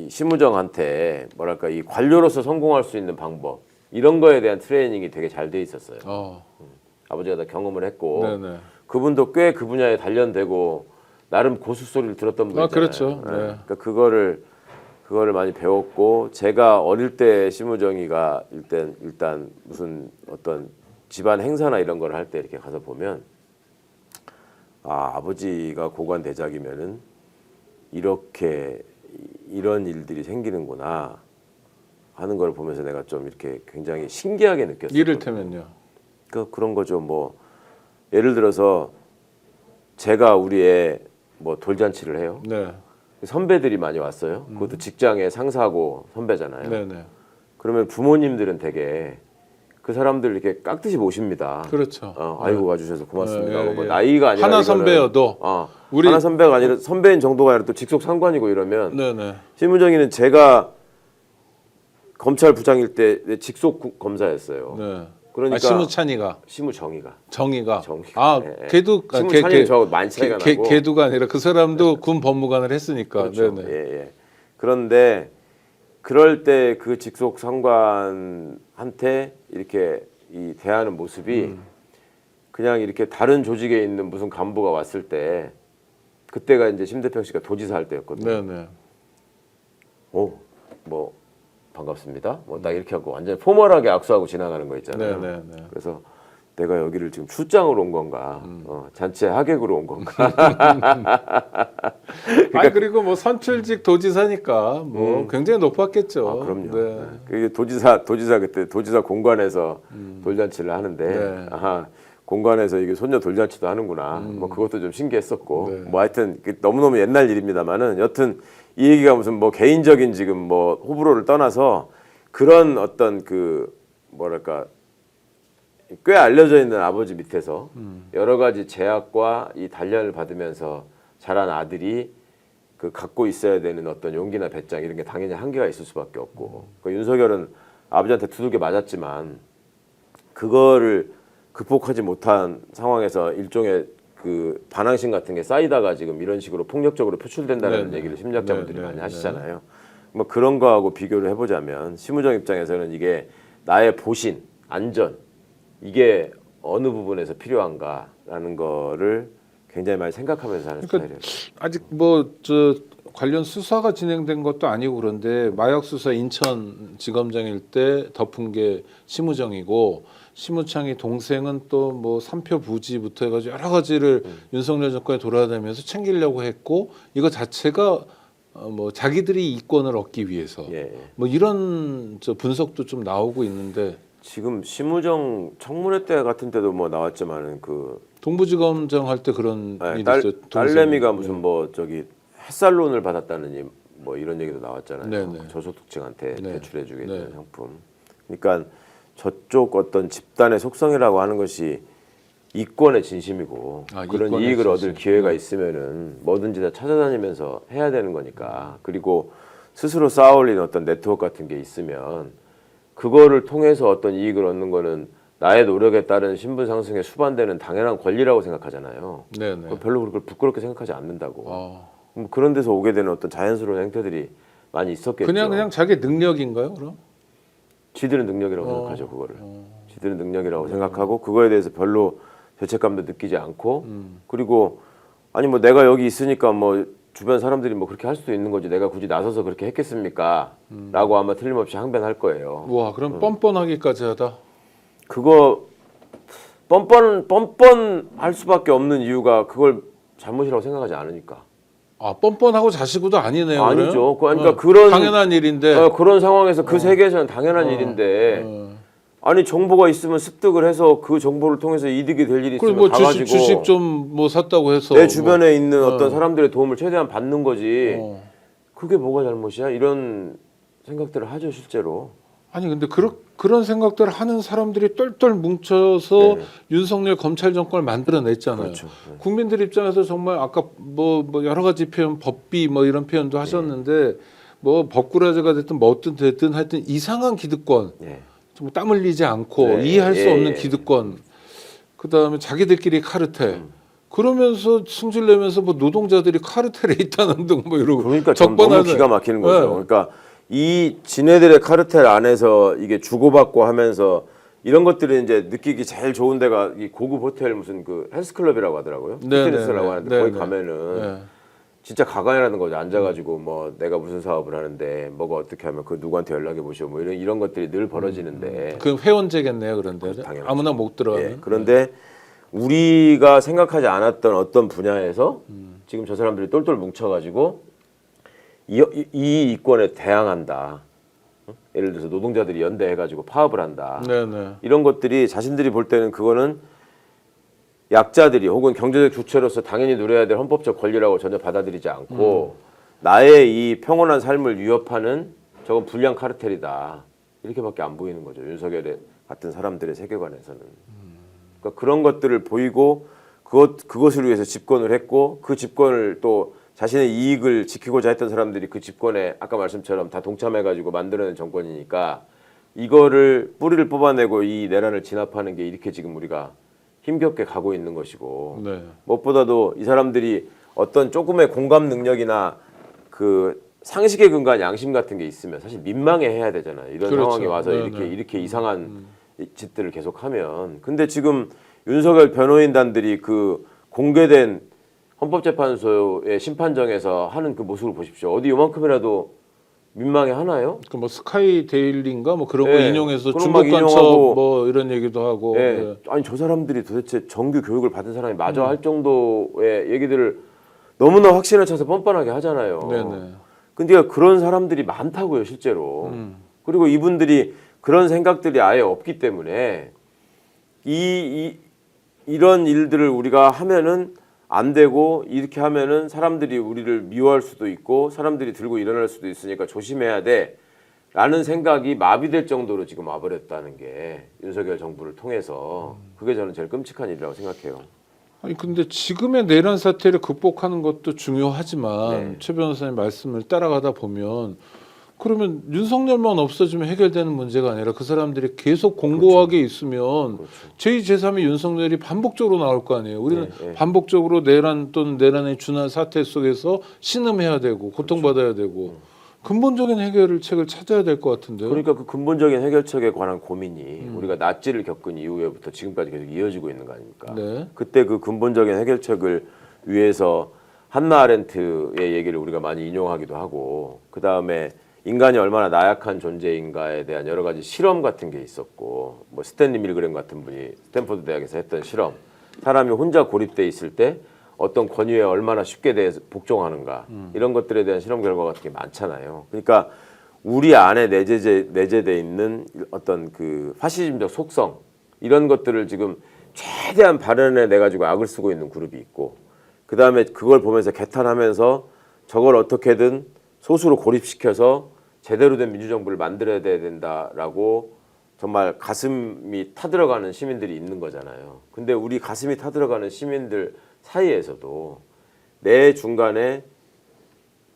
심우정한테 뭐랄까 이 관료로서 성공할 수 있는 방법 이런 거에 대한 트레이닝이 되게 잘 돼 있었어요. 아버지가 다 경험을 했고 네네. 그분도 꽤 그 분야에 단련되고 나름 고수 소리를 들었던 분이잖아요. 그렇죠. 네. 그러니까 그거를 많이 배웠고 제가 어릴 때 심우정이가 일단 무슨 어떤 집안 행사나 이런 걸 할 때 이렇게 가서 보면 아버지가 고관 대작이면은 이런 일들이 생기는구나 하는 걸 보면서 내가 좀 이렇게 굉장히 신기하게 느꼈어요. 이를테면요. 그런 거죠. 뭐 예를 들어서 제가 우리 애 뭐 돌잔치를 해요. 네. 선배들이 많이 왔어요. 그것도 직장의 상사고 선배잖아요. 네네. 그러면 부모님들은 되게 그 사람들 이렇게 깍듯이 모십니다. 그렇죠. 아이고 와주셔서 고맙습니다. 네, 뭐 예. 나이가 아니라 하나 이거는, 선배여도 우리 하나 선배가 아니라 선배인 정도가 아니라 또 직속 상관이고 이러면 네네. 심우정이는 제가 검찰 부장일 때 내 직속 검사였어요. 네. 그러니까 심우찬이가 심우정이가 정의가 예. 걔도 심우찬이는 저 많이 차이가 나고 걔도가 아니라 그 사람도 군 법무관을 했으니까. 그렇죠. 네네. 예. 그런데 그럴 때 그 직속 상관한테 이렇게 이 대하는 모습이 그냥 이렇게 다른 조직에 있는 무슨 간부가 왔을 때 그때가 이제 심대평 씨가 도지사 할 때였거든요. 네네. 뭐 반갑습니다. 뭐 딱 이렇게 하고 완전 포멀하게 악수하고 지나가는 거 있잖아요. 네네네. 그래서 내가 여기를 지금 출장으로 온 건가, 잔치 하객으로 온 건가. 그리고 뭐 선출직 도지사니까 뭐 굉장히 높았겠죠. 그럼요. 네. 그게 도지사 그때 도지사 공관에서 돌잔치를 하는데 네. 공관에서 이게 손녀 돌잔치도 하는구나. 뭐 그것도 좀 신기했었고. 네. 뭐 하여튼 너무너무 옛날 일입니다만은 여튼 이 얘기가 무슨 뭐 개인적인 지금 뭐 호불호를 떠나서 그런 어떤 그 뭐랄까 꽤 알려져 있는 아버지 밑에서 여러 가지 제약과 이 단련을 받으면서 자란 아들이 그 갖고 있어야 되는 어떤 용기나 배짱 이런 게 당연히 한계가 있을 수밖에 없고 그 윤석열은 아버지한테 두들겨 맞았지만 그거를 극복하지 못한 상황에서 일종의 그 반항심 같은 게 쌓이다가 지금 이런 식으로 폭력적으로 표출된다는 네네. 얘기를 심리학자분들이 네네. 많이 하시잖아요. 뭐 그런 거하고 비교를 해보자면 심우정 입장에서는 이게 나의 보신, 안전 이게 어느 부분에서 필요한가라는 거를 굉장히 많이 생각하면서 하는 스타일이에요. 아직 뭐 저 관련 수사가 진행된 것도 아니고 그런데 마약 수사 인천지검장일 때 덮은 게 심우정이고 심우창이 동생은 또 뭐 삼표 부지부터 해가지고 여러 가지를 윤석열 정권에 돌아다니면서 챙기려고 했고 이거 자체가 뭐 자기들이 이권을 얻기 위해서 뭐 이런 저 분석도 좀 나오고 있는데 지금 심우정 청문회 때 같은 때도 뭐 나왔지만은 그 동부지검장 할 때 그런 일이 있었죠. 딸내미가 무슨 뭐 저기 햇살론을 받았다는 뭐 이런 얘기도 나왔잖아요. 네네. 저소득층한테 네. 대출해주겠다는 네. 상품. 그러니까 저쪽 어떤 집단의 속성이라고 하는 것이 이권의 진심이고 그런 이권의 이익을 진심. 얻을 기회가 있으면은 뭐든지 다 찾아다니면서 해야 되는 거니까. 그리고 스스로 쌓아올린 어떤 네트워크 같은 게 있으면 그거를 통해서 어떤 이익을 얻는 거는 나의 노력에 따른 신분 상승에 수반되는 당연한 권리라고 생각하잖아요. 네네. 별로 그걸 부끄럽게 생각하지 않는다고. 어. 그런 데서 오게 되는 어떤 자연스러운 행태들이 많이 있었겠죠. 그냥 자기 능력인가요, 그럼? 지들은 능력이라고 생각하죠, 그거를. 지들은 능력이라고 생각하고 그거에 대해서 별로 죄책감도 느끼지 않고 그리고 아니 뭐 내가 여기 있으니까 뭐 주변 사람들이 뭐 그렇게 할 수도 있는 거지 내가 굳이 나서서 그렇게 했겠습니까? 라고 아마 틀림없이 항변할 거예요. 와, 그럼 뻔뻔하기까지 하다. 그거 뻔뻔할 수밖에 없는 이유가 그걸 잘못이라고 생각하지 않으니까. 아, 뻔뻔하고 자시고도 아니네요. 아니죠. 그럼? 그러니까 그런 당연한 일인데. 그런 상황에서 그 세계에서는 당연한 일인데 아니 정보가 있으면 습득을 해서 그 정보를 통해서 이득이 될 일이 있으면 그리고 뭐 가가지고 주식 좀 뭐 샀다고 해서 내 주변에 있는 어떤 사람들의 도움을 최대한 받는 거지. 어. 그게 뭐가 잘못이야? 이런 생각들을 하죠 실제로. 아니 근데 그런 생각들을 하는 사람들이 똘똘 뭉쳐서 네. 윤석열 검찰 정권을 만들어냈잖아요. 그렇죠. 네. 국민들 입장에서 정말 아까 뭐 여러 가지 표현, 법비 뭐 이런 표현도 하셨는데 뭐 법꾸라지가 됐든 뭐 어떤 됐든 하여튼 이상한 기득권, 예. 정말 땀 흘리지 않고 네. 이해할 수 예, 없는 예. 기득권, 그 다음에 자기들끼리 카르텔. 그러면서 승질내면서 뭐 노동자들이 카르텔에 있다는 등 뭐 이러고 그러니까 전 너무 기가 막히는 거죠. 네. 그러니까 이 지네들의 카르텔 안에서 이게 주고받고 하면서 이런 것들을 이제 느끼기 제일 좋은 데가 이 고급 호텔 무슨 그 헬스클럽이라고 하더라고요. 네, 피트니스라고 네, 하는데 네, 거기 네. 가면은 네. 진짜 가관이라는 거죠. 앉아가지고 뭐 내가 무슨 사업을 하는데 뭐가 어떻게 하면 그 누구한테 연락해 보시오 뭐 이런 것들이 늘 벌어지는데 그 회원제겠네요, 그런데 당연하죠. 아무나 못 들어가는. 예, 그런데 우리가 생각하지 않았던 어떤 분야에서 지금 저 사람들이 똘똘 뭉쳐가지고 이 이권에 대항한다. 예를 들어서 노동자들이 연대해가지고 파업을 한다. 네네. 이런 것들이 자신들이 볼 때는 그거는 약자들이 혹은 경제적 주체로서 당연히 누려야 될 헌법적 권리라고 전혀 받아들이지 않고 나의 이 평온한 삶을 위협하는 저건 불량 카르텔이다. 이렇게밖에 안 보이는 거죠. 윤석열 같은 사람들의 세계관에서는. 그러니까 그런 것들을 보이고 그것을 위해서 집권을 했고 그 집권을 또 자신의 이익을 지키고자 했던 사람들이 그 집권에 아까 말씀처럼 다 동참해가지고 만들어낸 정권이니까 이거를 뿌리를 뽑아내고 이 내란을 진압하는 게 이렇게 지금 우리가 힘겹게 가고 있는 것이고 네. 무엇보다도 이 사람들이 어떤 조금의 공감 능력이나 그 상식에 근거한 양심 같은 게 있으면 사실 민망해해야 되잖아요. 이런 그렇죠. 상황이 와서 네네. 이렇게 이상한 짓들을 계속하면. 근데 지금 윤석열 변호인단들이 그 공개된 헌법재판소의 심판정에서 하는 그 모습을 보십시오. 어디 요만큼이라도 민망해 하나요? 그 뭐 스카이 데일리인가 뭐 그런 거 네. 인용해서 그런 중국 막 간첩 인용하고. 뭐 이런 얘기도 하고. 예. 네. 아니 저 사람들이 도대체 정규 교육을 받은 사람이 마저 할 정도의 얘기들을 너무나 확신을 차서 뻔뻔하게 하잖아요. 네네. 근데 그런 사람들이 많다고요, 실제로. 그리고 이분들이 그런 생각들이 아예 없기 때문에 이런 일들을 우리가 하면은 안 되고 이렇게 하면은 사람들이 우리를 미워할 수도 있고 사람들이 들고 일어날 수도 있으니까 조심해야 돼. 라는 생각이 마비될 정도로 지금 와버렸다는 게 윤석열 정부를 통해서 그게 저는 제일 끔찍한 일이라고 생각해요. 아니 근데 지금의 내란 사태를 극복하는 것도 중요하지만 네. 최 변호사님 말씀을 따라가다 보면 그러면 윤석열만 없어지면 해결되는 문제가 아니라 그 사람들이 계속 공고하게 있으면 그렇죠. 제2, 제3의 윤석열이 반복적으로 나올 거 아니에요. 우리는 네, 네. 반복적으로 내란 또는 내란에 준한 사태 속에서 신음해야 되고 고통받아야 되고 근본적인 해결책을 찾아야 될 것 같은데요. 그러니까 그 근본적인 해결책에 관한 고민이 우리가 나치를 겪은 이후에부터 지금까지 계속 이어지고 있는 거 아닙니까? 네. 그때 그 근본적인 해결책을 위해서 한나 아렌트의 얘기를 우리가 많이 인용하기도 하고 그 다음에 인간이 얼마나 나약한 존재인가에 대한 여러 가지 실험 같은 게 있었고 뭐 스탠리 밀그램 같은 분이 스탠포드 대학에서 했던 실험 사람이 혼자 고립돼 있을 때 어떤 권위에 얼마나 쉽게 대해서 복종하는가 이런 것들에 대한 실험 결과 같은 게 많잖아요. 그러니까 우리 안에 내재돼 있는 어떤 그 파시즘적 속성 이런 것들을 지금 최대한 발현해 내 가지고 악을 쓰고 있는 그룹이 있고 그 다음에 그걸 보면서 개탄하면서 저걸 어떻게든 소수로 고립시켜서 제대로 된 민주정부를 만들어야 된다라고 정말 가슴이 타들어가는 시민들이 있는 거잖아요. 근데 우리 가슴이 타들어가는 시민들 사이에서도 내 중간에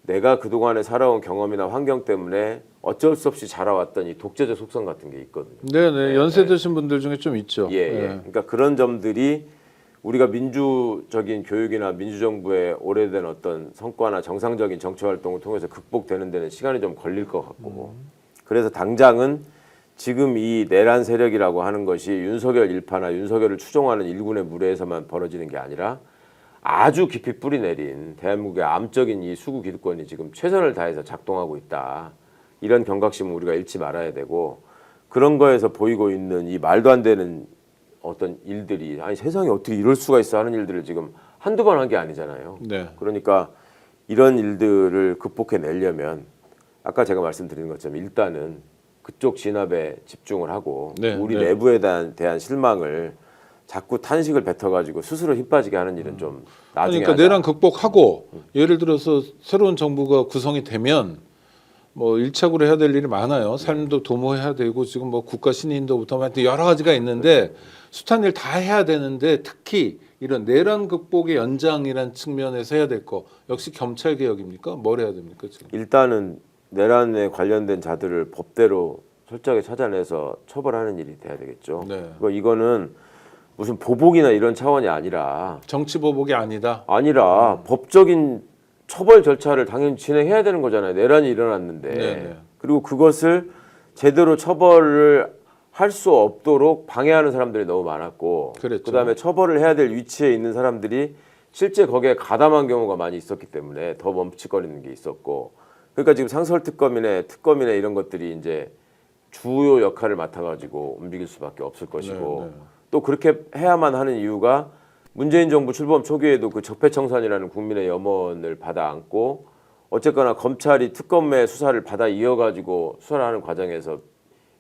내가 그동안에 살아온 경험이나 환경 때문에 어쩔 수 없이 자라왔던 이 독재적 속성 같은 게 있거든요. 네네. 연세 드신 분들 중에 좀 있죠. 예. 그러니까 그런 점들이 우리가 민주적인 교육이나 민주정부의 오래된 어떤 성과나 정상적인 정치 활동을 통해서 극복되는 데는 시간이 좀 걸릴 것 같고 그래서 당장은 지금 이 내란 세력이라고 하는 것이 윤석열 일파나 윤석열을 추종하는 일군의 무리에서만 벌어지는 게 아니라 아주 깊이 뿌리 내린 대한민국의 암적인 이 수구 기득권이 지금 최선을 다해서 작동하고 있다. 이런 경각심을 우리가 잃지 말아야 되고 그런 거에서 보이고 있는 이 말도 안 되는 어떤 일들이 아니 세상에 어떻게 이럴 수가 있어 하는 일들을 지금 한두 번 한 게 아니잖아요. 네. 그러니까 이런 일들을 극복해 내려면 아까 제가 말씀드린 것처럼 일단은 그쪽 진압에 집중을 하고 네, 우리 네. 내부에 대한 실망을 자꾸 탄식을 뱉어가지고 스스로 힘 빠지게 하는 일은 좀 나중에 그러니까 하자. 내란 극복하고 예를 들어서 새로운 정부가 구성이 되면 뭐 1차적으로 해야 될 일이 많아요. 삶도 도모해야 되고 지금 뭐 국가 신인도부터 하여튼 여러 가지가 있는데 숱한 일 다 해야 되는데 특히 이런 내란 극복의 연장이라는 측면에서 해야 될 거 역시 검찰 개혁입니까? 뭘 해야 됩니까 지금? 일단은 내란에 관련된 자들을 법대로 철저하게 찾아내서 처벌하는 일이 돼야 되겠죠. 네. 이거는 무슨 보복이나 이런 차원이 아니라 정치 보복이 아니다. 법적인 처벌 절차를 당연히 진행해야 되는 거잖아요. 내란이 일어났는데. 네네. 그리고 그것을 제대로 처벌을 할 수 없도록 방해하는 사람들이 너무 많았고 그랬죠. 그다음에 처벌을 해야 될 위치에 있는 사람들이 실제 거기에 가담한 경우가 많이 있었기 때문에 더 멈칫거리는 게 있었고 그러니까 지금 상설특검이나 특검이나 이런 것들이 이제 주요 역할을 맡아가지고 움직일 수밖에 없을 것이고 네. 또 그렇게 해야만 하는 이유가 문재인 정부 출범 초기에도 그 적폐청산이라는 국민의 염원을 받아 안고 어쨌거나 검찰이 특검의 수사를 받아 이어가지고 수사를 하는 과정에서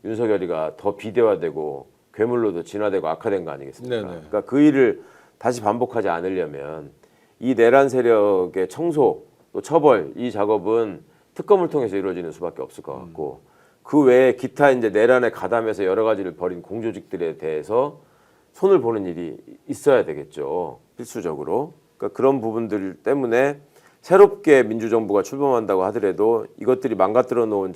윤석열이가 더 비대화되고 괴물로도 진화되고 악화된 거 아니겠습니까? 네네. 그러니까 그 일을 다시 반복하지 않으려면 이 내란 세력의 청소 또 처벌 이 작업은 특검을 통해서 이루어지는 수밖에 없을 것 같고 그 외에 기타 이제 내란에 가담해서 여러 가지를 벌인 공조직들에 대해서 손을 보는 일이 있어야 되겠죠. 필수적으로. 그러니까 그런 부분들 때문에 새롭게 민주정부가 출범한다고 하더라도 이것들이 망가뜨려 놓은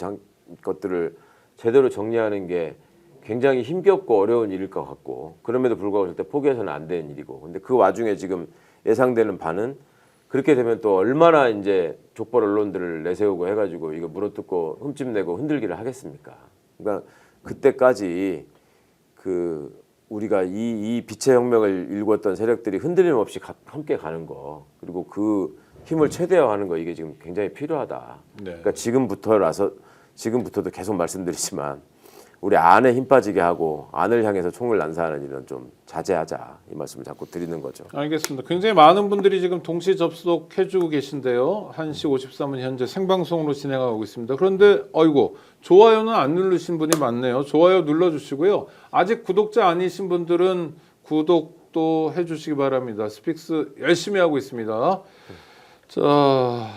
것들을 제대로 정리하는 게 굉장히 힘겹고 어려운 일일 것 같고 그럼에도 불구하고 절대 포기해서는 안 되는 일이고 근데 그 와중에 지금 예상되는 바는 그렇게 되면 또 얼마나 이제 족벌 언론들을 내세우고 해가지고 이거 물어뜯고 흠집내고 흔들기를 하겠습니까? 그러니까 그때까지 그 우리가 이 빛의 혁명을 일궜던 세력들이 흔들림 없이 함께 가는 거 그리고 그 힘을 최대화하는 거 이게 지금 굉장히 필요하다. 네. 그러니까 지금부터도 계속 말씀드리지만 우리 안에 힘 빠지게 하고 안을 향해서 총을 난사하는 일은 좀 자제하자 이 말씀을 자꾸 드리는 거죠. 알겠습니다. 굉장히 많은 분들이 지금 동시 접속해주고 계신데요. 1시 53분 현재 생방송으로 진행하고 있습니다. 그런데 어이고 좋아요는 안 누르신 분이 많네요. 좋아요 눌러주시고요. 아직 구독자 아니신 분들은 구독도 해주시기 바랍니다. 스픽스 열심히 하고 있습니다. 자,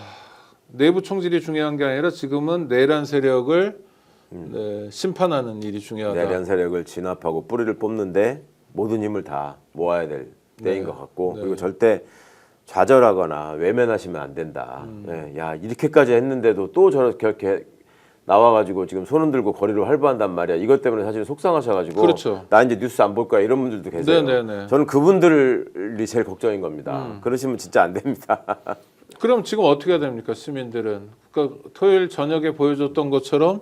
내부 총질이 중요한 게 아니라 지금은 내란 세력을 심판하는 일이 중요하다. 내란 세력을 진압하고 뿌리를 뽑는데 모든 힘을 다 모아야 될 때인 것 같고 그리고 절대 좌절하거나 외면하시면 안 된다. 야 이렇게까지 했는데도 또 저렇게 나와가지고 지금 손 흔들고 거리로 활보한단 말이야. 이것 때문에 사실 속상하셔가지고 그렇죠. 나 이제 뉴스 안 볼 거야 이런 분들도 계세요. 네네네. 저는 그분들이 제일 걱정인 겁니다. 그러시면 진짜 안 됩니다. 그럼 지금 어떻게 해야 됩니까 시민들은? 그러니까 토요일 저녁에 보여줬던 것처럼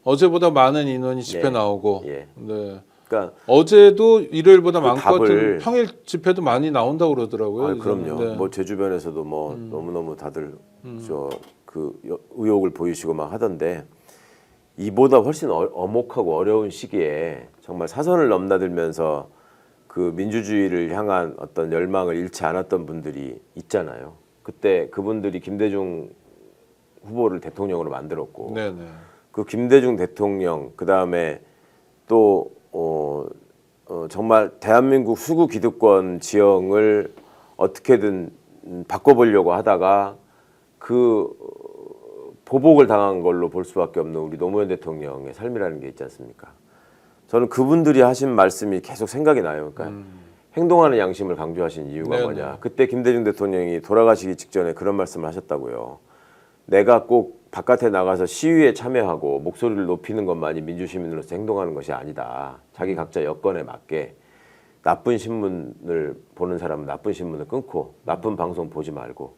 어제보다 많은 인원이 집회 예. 나오고 예. 네. 그러니까 어제도 일요일보다 그 많고 답을- 하여튼 평일 집회도 많이 나온다고 그러더라고요. 아, 그럼요. 네. 뭐 제 주변에서도 뭐 너무너무 다들 저 그 의욕을 보이시고 막 하던데 이보다 훨씬 엄혹하고 어려운 시기에 정말 사선을 넘나들면서 그 민주주의를 향한 어떤 열망을 잃지 않았던 분들이 있잖아요. 그때 그분들이 김대중 후보를 대통령으로 만들었고 네네. 그 김대중 대통령 그 다음에 또 정말 대한민국 수구 기득권 지형을 어떻게든 바꿔보려고 하다가 그 보복을 당한 걸로 볼 수밖에 없는 우리 노무현 대통령의 삶이라는 게 있지 않습니까? 저는 그분들이 하신 말씀이 계속 생각이 나요. 그러니까 행동하는 양심을 강조하신 이유가 네네. 뭐냐? 그때 김대중 대통령이 돌아가시기 직전에 그런 말씀을 하셨다고요. 내가 꼭 바깥에 나가서 시위에 참여하고 목소리를 높이는 것만이 민주시민으로서 행동하는 것이 아니다. 자기 각자 여건에 맞게 나쁜 신문을 보는 사람은 나쁜 신문을 끊고 나쁜 방송 보지 말고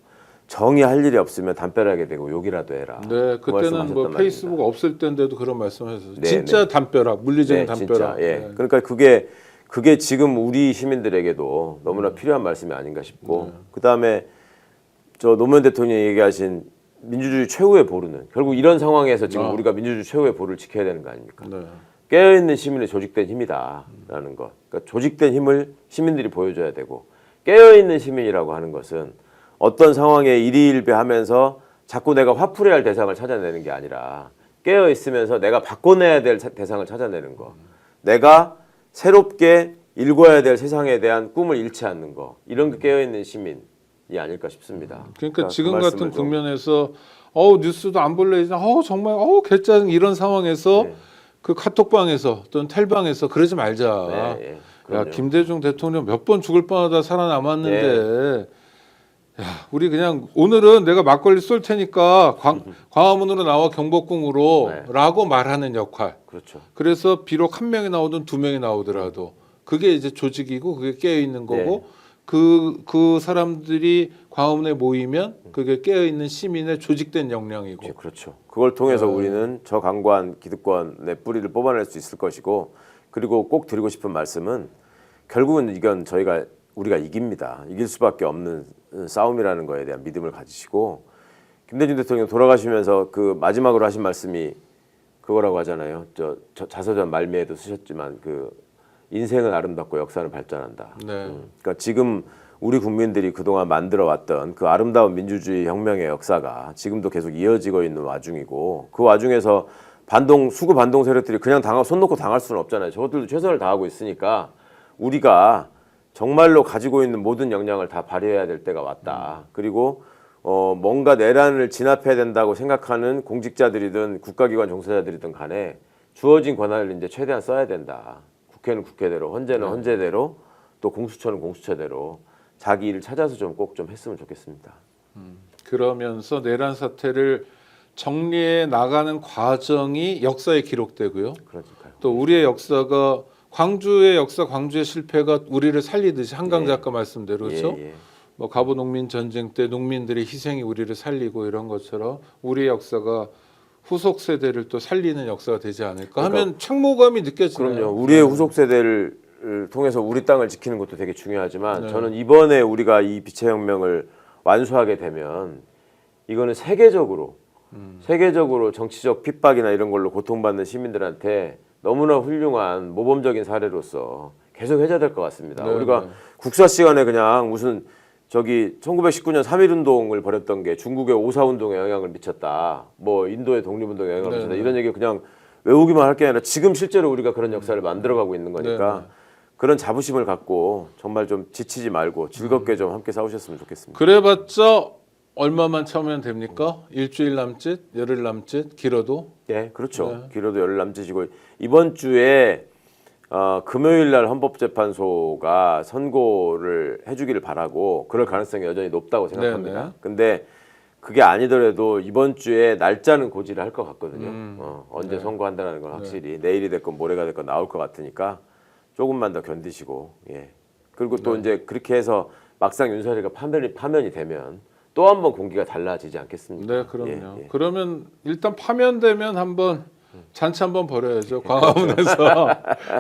정의할 일이 없으면 담벼락에 대고 욕이라도 해라. 네, 그 그때는 뭐 말씀하셨단 페이스북 말입니다. 없을 때인데도 그런 말씀하셨어요. 네, 진짜 담벼락, 물리적인 네, 담벼락. 진짜, 예. 네. 그러니까 그게 지금 우리 시민들에게도 너무나 필요한 말씀이 아닌가 싶고 그다음에 저 노무현 대통령이 얘기하신 민주주의 최후의 보루는 결국 이런 상황에서 지금 우리가 민주주의 최후의 보루를 지켜야 되는 거 아닙니까? 네. 깨어있는 시민의 조직된 힘이다라는 것. 그러니까 조직된 힘을 시민들이 보여줘야 되고 깨어있는 시민이라고 하는 것은 어떤 상황에 일희일비하면서 자꾸 내가 화풀이할 대상을 찾아내는 게 아니라 깨어있으면서 내가 바꿔내야 될 대상을 찾아내는 거. 내가 새롭게 읽어야 될 세상에 대한 꿈을 잃지 않는 거. 이런 게 깨어있는 시민이 아닐까 싶습니다. 그러니까 지금 그 같은 말씀을 좀- 국면에서 뉴스도 안 볼래 정말 개짜증 이런 상황에서 네. 그 카톡방에서 또는 텔방에서 그러지 말자. 네, 예. 야 그럼요. 김대중 대통령 몇 번 죽을 뻔하다 살아남았는데 야 우리 그냥 오늘은 내가 막걸리 쏠 테니까 광화문으로 나와 경복궁으로라고 말하는 역할. 그렇죠. 그래서 비록 한 명이 나오든 두 명이 나오더라도 그게 이제 조직이고 그게 깨어 있는 거고 그 사람들이 광화문에 모이면 그게 깨어 있는 시민의 조직된 역량이고. 그렇죠. 그걸 통해서 우리는 저 강관 기득권의 뿌리를 뽑아낼 수 있을 것이고 그리고 꼭 드리고 싶은 말씀은 결국은 이건 우리가 이깁니다. 이길 수밖에 없는 싸움이라는 거에 대한 믿음을 가지시고 김대중 대통령 돌아가시면서 그 마지막으로 하신 말씀이 그거라고 하잖아요. 저 자서전 말미에도 쓰셨지만 그 인생은 아름답고 역사는 발전한다. 네. 그러니까 지금 우리 국민들이 그동안 만들어왔던 그 아름다운 민주주의 혁명의 역사가 지금도 계속 이어지고 있는 와중이고 그 와중에서 수구 반동 세력들이 그냥 손 놓고 당할 수는 없잖아요. 저것들도 최선을 다하고 있으니까 우리가 정말로 가지고 있는 모든 역량을 다 발휘해야 될 때가 왔다. 그리고 뭔가 내란을 진압해야 된다고 생각하는 공직자들이든 국가기관 종사자들이든 간에 주어진 권한을 이제 최대한 써야 된다. 국회는 국회대로, 헌재는 헌재대로, 또 공수처는 공수처대로 자기 일을 찾아서 좀 꼭 좀 했으면 좋겠습니다. 그러면서 내란 사태를 정리해 나가는 과정이 역사에 기록되고요. 그러니까요. 또 우리의 역사가 광주의 역사, 광주의 실패가 우리를 살리듯이 한강 작가 말씀대로 그렇죠. 예. 뭐 갑오농민 전쟁 때 농민들의 희생이 우리를 살리고 이런 것처럼 우리의 역사가 후속 세대를 또 살리는 역사가 되지 않을까 하면 책무감이 느껴지네요. 그럼요. 우리의 후속 세대를 통해서 우리 땅을 지키는 것도 되게 중요하지만 네. 저는 이번에 우리가 이 빛의 혁명을 완수하게 되면 이거는 세계적으로 정치적 핍박이나 이런 걸로 고통받는 시민들한테 너무나 훌륭한 모범적인 사례로서 계속 회자될 것 같습니다. 네, 우리가 네. 국사 시간에 그냥 무슨 1919년 3.1운동을 벌였던 게 중국의 5.4운동에 영향을 미쳤다. 뭐 인도의 독립운동에 영향을 네, 미쳤다. 네. 이런 얘기 그냥 외우기만 할 게 아니라 지금 실제로 우리가 그런 역사를 만들어가고 있는 거니까 네, 그런 자부심을 갖고 정말 좀 지치지 말고 즐겁게 좀 함께 싸우셨으면 좋겠습니다. 그래봤자 얼마만 참으면 됩니까? 일주일 남짓, 열흘 남짓, 길어도. 네, 그렇죠. 네. 길어도 열흘 남짓이고 이번 주에 금요일 날 헌법재판소가 선고를 해주기를 바라고 그럴 가능성이 여전히 높다고 생각합니다. 네, 네. 근데 그게 아니더라도 이번 주에 날짜는 고지를 할 것 같거든요. 언제 네. 선고한다는 건 확실히 내일이 됐건 모레가 됐건 나올 것 같으니까 조금만 더 견디시고 그리고 또 이제 그렇게 해서 막상 윤석열이가 파면이 되면 또 한 번 공기가 달라지지 않겠습니까? 네, 그럼요. 예. 그러면 일단 파면되면 한번 잔치 한번 벌여야죠. 광화문에서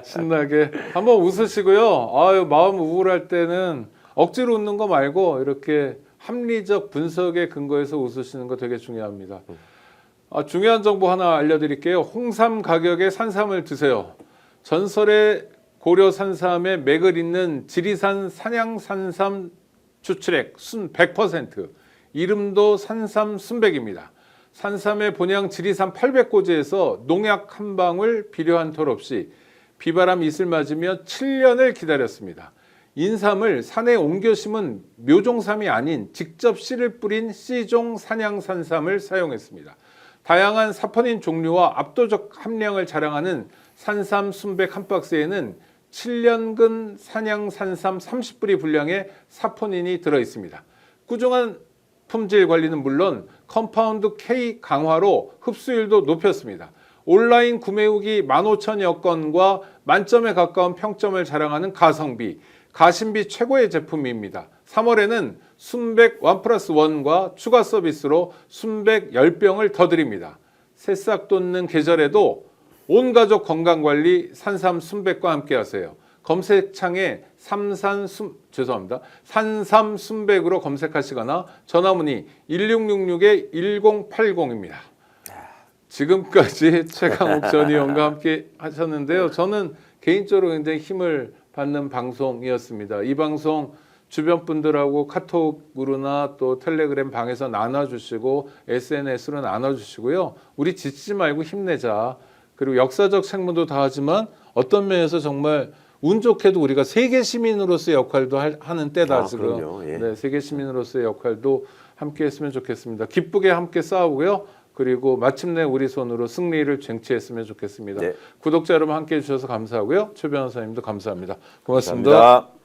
신나게 한번 웃으시고요. 아유 마음 우울할 때는 억지로 웃는 거 말고 이렇게 합리적 분석에 근거해서 웃으시는 거 되게 중요합니다. 중요한 정보 하나 알려드릴게요. 홍삼 가격에 산삼을 드세요. 전설의 고려 산삼에 맥을 잇는 지리산 산양산삼 추출액 순 100%. 이름도 산삼 순백입니다. 산삼의 본향 지리산 800고지에서 농약 한 방울 비료한 톨 없이 비바람 이슬 맞으며 7년을 기다렸습니다. 인삼을 산에 옮겨 심은 묘종삼이 아닌 직접 씨를 뿌린 씨종 산양산삼을 사용했습니다. 다양한 사포닌 종류와 압도적 함량을 자랑하는 산삼 순백 한 박스에는 7년근 산양산삼 30뿌리 분량의 사포닌이 들어있습니다. 꾸준한 품질 관리는 물론 컴파운드 K 강화로 흡수율도 높였습니다. 온라인 구매 후기 15,000여 건과 만점에 가까운 평점을 자랑하는 가성비, 가심비 최고의 제품입니다. 3월에는 순백 1+1과 추가 서비스로 순백 10병을 더 드립니다. 새싹 돋는 계절에도 온 가족 건강관리 산삼 순백과 함께 하세요. 검색창에 산삼 순백으로 검색하시거나 전화문의 1666-1080입니다. 지금까지 최강욱 전 의원과 함께 하셨는데요. 저는 개인적으로 굉장히 힘을 받는 방송이었습니다. 이 방송 주변 분들하고 카톡으로나 또 텔레그램 방에서 나눠주시고 SNS로 나눠주시고요. 우리 지치지 말고 힘내자. 그리고 역사적 책무도 다하지만 어떤 면에서 정말 운 좋게도 우리가 세계 시민으로서의 역할도 하는 때다. 지금. 그럼요. 예. 네, 세계 시민으로서의 역할도 함께 했으면 좋겠습니다. 기쁘게 함께 싸우고요. 그리고 마침내 우리 손으로 승리를 쟁취했으면 좋겠습니다. 네. 구독자 여러분 함께해 주셔서 감사하고요. 최 변호사님도 감사합니다. 고맙습니다. 감사합니다.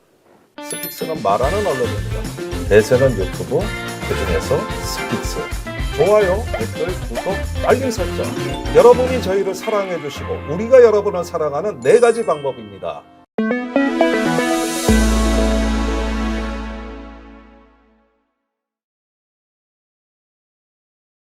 스픽스는 말하는 언론입니다. 대세는 유튜브, 그중에서 스픽스. 좋아요, 댓글, 구독, 알림 설정. 여러분이 저희를 사랑해 주시고 우리가 여러분을 사랑하는 4가지 방법입니다.